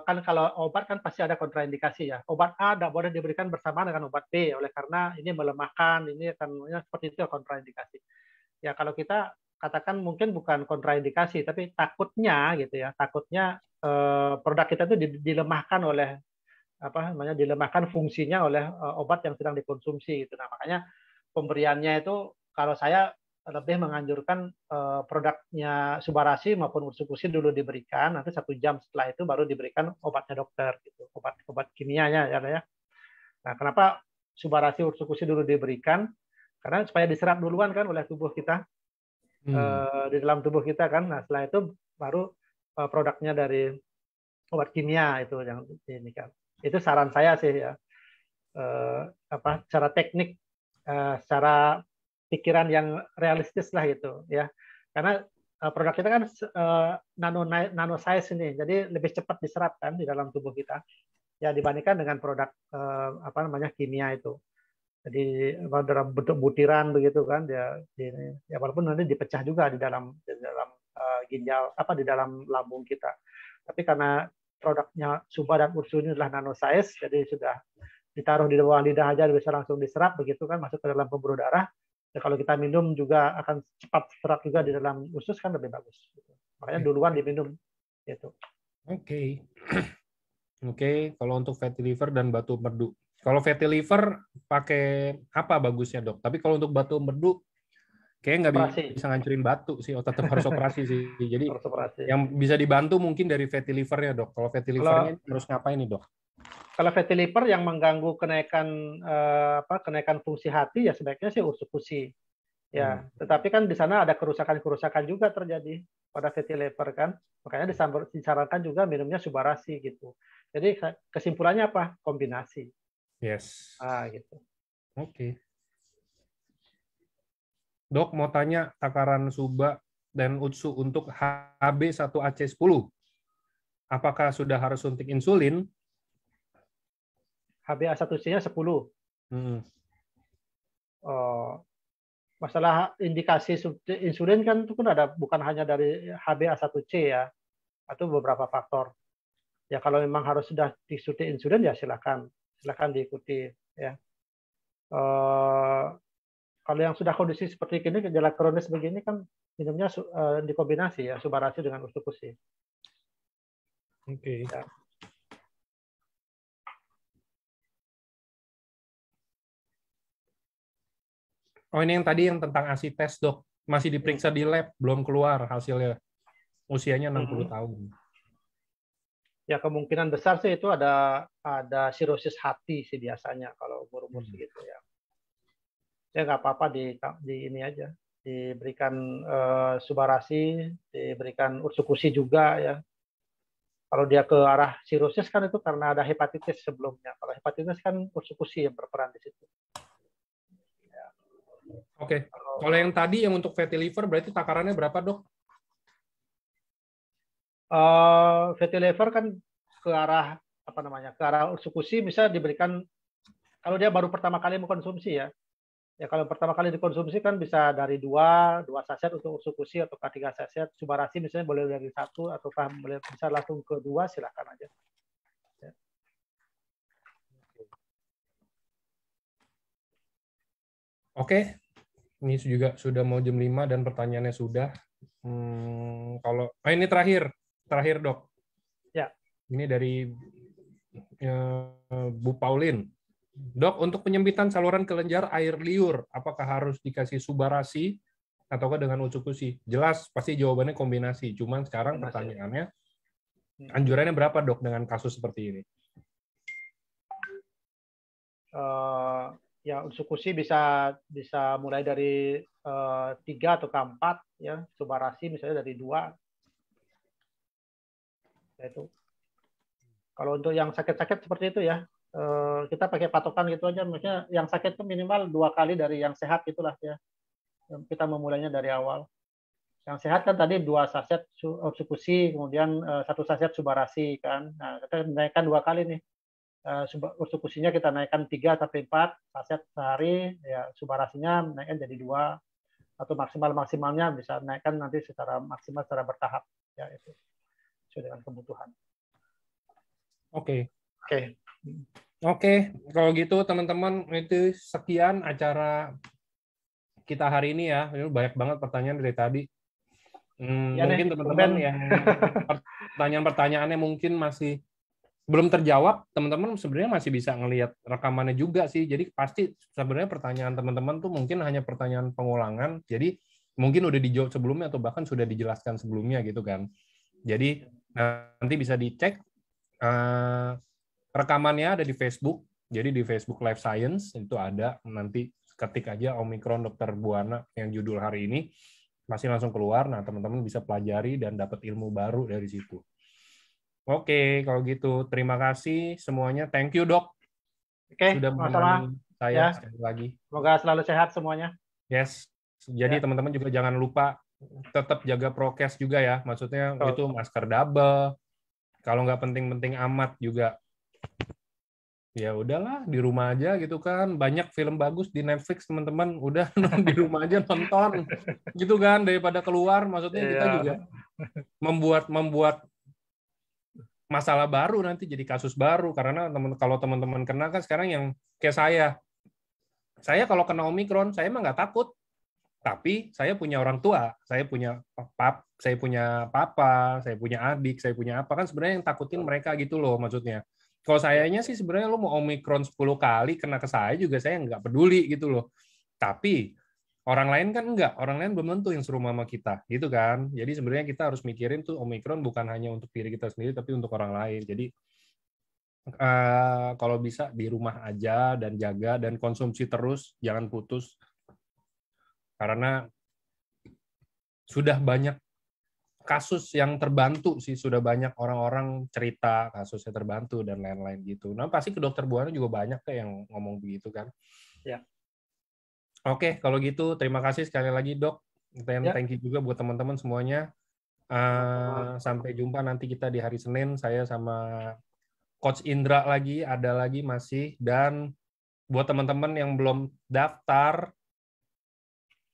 kan kalau obat kan pasti ada kontraindikasi ya obat A tidak boleh diberikan bersamaan dengan obat B oleh karena ini melemahkan ini akan seperti itu kontraindikasi ya kalau kita katakan mungkin bukan kontraindikasi tapi takutnya gitu ya takutnya produk kita itu dilemahkan oleh dilemahkan fungsinya oleh obat yang sedang dikonsumsi gitu. Nah, makanya pemberiannya itu kalau saya lebih menganjurkan produknya Subarasi maupun Utsukushi dulu diberikan, nanti 1 jam setelah itu baru diberikan obatnya dokter gitu, obat kimianya ya. Nah, kenapa Subarasi Utsukushi dulu diberikan? Karena supaya diserap duluan kan oleh tubuh kita di dalam tubuh kita kan. Nah, setelah itu baru produknya dari obat kimia itu yang ini kan. Itu saran saya sih ya. Secara teknik, secara pikiran yang realistis lah gitu ya. Karena produk kita kan nano size ini, jadi lebih cepat diserap kan di dalam tubuh kita. Ya dibandingkan dengan produk kimia itu. Jadi dalam bentuk butiran begitu kan ya walaupun nanti dipecah juga di dalam ginjal di dalam lambung kita. Tapi karena produknya Suba dan Utsu ini adalah nano size, jadi sudah ditaruh di bawah lidah aja bisa langsung diserap begitu kan masuk ke dalam pembuluh darah. Ya, kalau kita minum juga akan cepat serap juga di dalam usus kan lebih bagus. Makanya duluan diminum gitu. Oke. Kalau untuk fatty liver dan batu empedu. Kalau fatty liver pakai apa bagusnya dok? Tapi kalau untuk batu empedu kayaknya nggak bisa ngancurin batu sih, tetap harus operasi sih. Jadi yang bisa dibantu mungkin dari fatty livernya dok. Kalau fatty livernya harus ngapain nih dok? Kalau fatty liver yang mengganggu kenaikan fungsi hati ya sebaiknya sih Utsukushi. Ya, tetapi kan di sana ada kerusakan juga terjadi pada fatty liver kan. Makanya disarankan juga minumnya Subarasi gitu. Jadi kesimpulannya apa? Kombinasi. Yes. Gitu. Oke. Dok mau tanya takaran Suba dan Utsu untuk HB1AC10 apakah sudah harus suntik insulin? HbA1c-nya 10. Hmm. Masalah indikasi insulin kan itu kan ada bukan hanya dari HbA1c ya, atau beberapa faktor. Ya kalau memang harus sudah disuntik insulin ya silakan diikuti ya. Kalau yang sudah kondisi seperti ini, gejala kronis begini kan minumnya dikombinasi ya, subarasi dengan ustukusi. Oke. Ya. Oh, ini yang tadi yang tentang ASI tes, Dok. Masih diperiksa di lab, belum keluar hasilnya. Usianya 60 tahun. Ya kemungkinan besar sih itu ada sirosis hati sih biasanya kalau umur-umur segitu ya. Ya nggak apa-apa di ini aja, diberikan subarasi, diberikan ursukusi juga ya. Kalau dia ke arah sirosis kan itu karena ada hepatitis sebelumnya. Kalau hepatitis kan ursukusi yang berperan di situ. Ya. Oke. Kalau yang tadi yang untuk fatty liver berarti takarannya berapa, Dok? Fatty liver kan ke arah apa namanya? Ke arah ursukusi bisa diberikan kalau dia baru pertama kali mengkonsumsi ya. Ya kalau pertama kali dikonsumsi kan bisa dari 2 saset untuk ursukusi atau 3 saset. Subarasi misalnya boleh dari 1 atau boleh bisa langsung ke 2, silakan aja. Ya. Oke. Ini juga sudah mau jam 5 dan pertanyaannya sudah. Kalau ini terakhir Dok. Ya. Ini dari Bu Paulin. Dok, untuk penyempitan saluran kelenjar air liur, apakah harus dikasih subarasi ataukah dengan ursukusi? Jelas, pasti jawabannya kombinasi. Cuman sekarang pertanyaannya, anjurannya berapa, Dok, dengan kasus seperti ini? Ya ursukusi bisa mulai dari 3 atau 4 ya, subarasi misalnya dari 2. Itu. Kalau untuk yang sakit-sakit seperti itu ya, kita pakai patokan gitu aja, maksudnya yang sakit itu minimal 2 kali dari yang sehat itulah ya. Kita memulainya dari awal. Yang sehat kan tadi 2 saset ursukusi, kemudian 1 saset subarasi kan. Nah, kita naikkan 2 kali nih. Ursukusinya kita naikkan 3 sampai 4 saset sehari, ya subarasinya naikkan jadi 2 atau maksimalnya bisa naikkan nanti secara maksimal secara bertahap ya, itu sesuai dengan kebutuhan. Oke. Kalau gitu teman-teman, itu sekian acara kita hari ini ya. Ini banyak banget pertanyaan dari tadi. Mungkin teman-teman yang pertanyaan-pertanyaannya mungkin masih belum terjawab, teman-teman sebenarnya masih bisa ngelihat rekamannya juga sih. Jadi pasti sebenarnya pertanyaan teman-teman tuh mungkin hanya pertanyaan pengulangan. Jadi mungkin udah dijawab sebelumnya atau bahkan sudah dijelaskan sebelumnya gitu kan. Jadi nanti bisa dicek rekamannya ada di Facebook. Jadi di Facebook Life Science itu ada, nanti ketik aja Omikron Dr. Buana yang judul hari ini, masih langsung keluar. Nah, teman-teman bisa pelajari dan dapat ilmu baru dari situ. Oke, kalau gitu terima kasih semuanya. Thank you, Dok. Sudah menemani saya sekali lagi. Semoga selalu sehat semuanya. Yes. Jadi teman-teman juga jangan lupa tetap jaga prokes juga ya. Maksudnya itu masker double. Kalau nggak penting-penting amat juga, ya udahlah di rumah aja gitu kan. Banyak film bagus di Netflix, teman-teman. Udah di rumah aja nonton gitu kan, daripada keluar. Maksudnya kita juga membuat masalah baru, nanti jadi kasus baru. Karena kalau teman-teman kena kan sekarang yang kayak saya kalau kena Omikron saya emang nggak takut, tapi saya punya orang tua, saya punya papa, saya punya adik, saya punya apa, kan sebenarnya yang takutin mereka gitu loh maksudnya. Kalau sayanya sih sebenarnya lo mau Omikron 10 kali kena ke saya juga saya nggak peduli gitu loh. Tapi orang lain kan enggak, orang lain belum tentu yang serumah sama kita, gitu kan. Jadi sebenarnya kita harus mikirin tuh Omikron bukan hanya untuk diri kita sendiri, tapi untuk orang lain. Jadi kalau bisa di rumah aja dan jaga dan konsumsi terus, jangan putus. Karena sudah banyak kasus yang terbantu sih, sudah banyak orang-orang cerita kasusnya terbantu dan lain-lain gitu. Nah pasti ke dokter Buana juga banyak kayak yang ngomong begitu kan. Ya. Oke, kalau gitu terima kasih sekali lagi Dok. Dan thank you juga buat teman-teman semuanya. Sampai jumpa nanti kita di hari Senin. Saya sama Coach Indra lagi, ada lagi masih. Dan buat teman-teman yang belum daftar,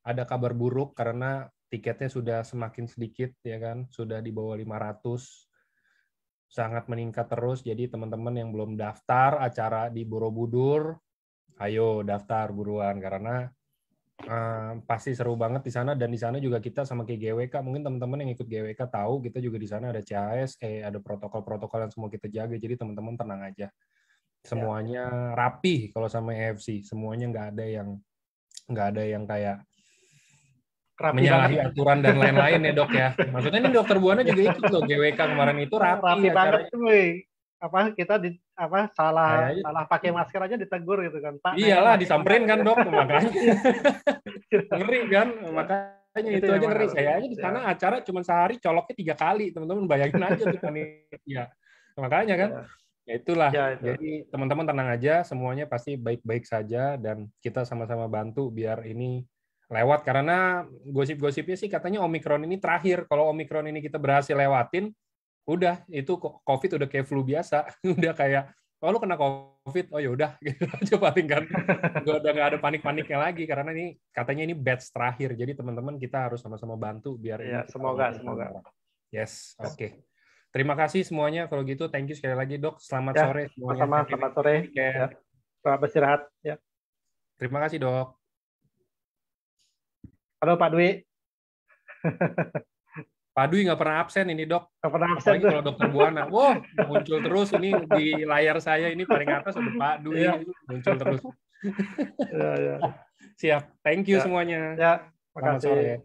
ada kabar buruk karena tiketnya sudah semakin sedikit, ya kan? Sudah di bawah 500. Sangat meningkat terus. Jadi teman-teman yang belum daftar acara di Borobudur, ayo daftar buruan karena pasti seru banget di sana. Dan di sana juga kita sama kayak GWK, mungkin teman-teman yang ikut GWK tahu kita juga di sana ada CAS, ada protokol-protokol yang semua kita jaga. Jadi teman-teman tenang aja. Semuanya rapi kalau sama EFC, semuanya nggak ada yang kayak Rapi menyalahi banget. aturan dan lain-lain ya dok ya. Maksudnya ini dokter Buana juga ikut loh GWK kemarin itu rapi banget tuh. Kita salah Kayaknya, pakai masker aja ditegur gitu kan Pak. iyalah disamperin kan dok, makanya ngeri kan, makanya itu aja ngeri. Saya aja di sana acara cuma sehari coloknya 3 kali, teman-teman bayangin aja tuh panitia. Makanya kan, ya itulah. Jadi teman-teman tenang aja, semuanya pasti baik-baik saja dan kita sama-sama bantu biar ini lewat. Karena gosip-gosipnya sih katanya Omikron ini terakhir. Kalau Omikron ini kita berhasil lewatin, udah itu COVID udah kayak flu biasa, udah kayak kalau lu kena COVID, oh ya udah gitu aja paling kan. Udah nggak ada panik-paniknya lagi karena ini katanya ini batch terakhir. Jadi teman-teman kita harus sama-sama bantu biar ini semoga. Yes, oke. Terima kasih semuanya kalau gitu. Thank you sekali lagi dok. Selamat sore semuanya. Selamat sore. Selamat beristirahat ya. Terima kasih dok. Halo Pak Dwi. Pak Dwi nggak pernah absen ini dok. Nggak pernah absen. Apalagi kalau dokter Buana. Wah, muncul terus ini di layar saya ini paling atas ada Pak Dwi muncul terus. Ya. Siap. Thank you semuanya. Ya, Selamat sore.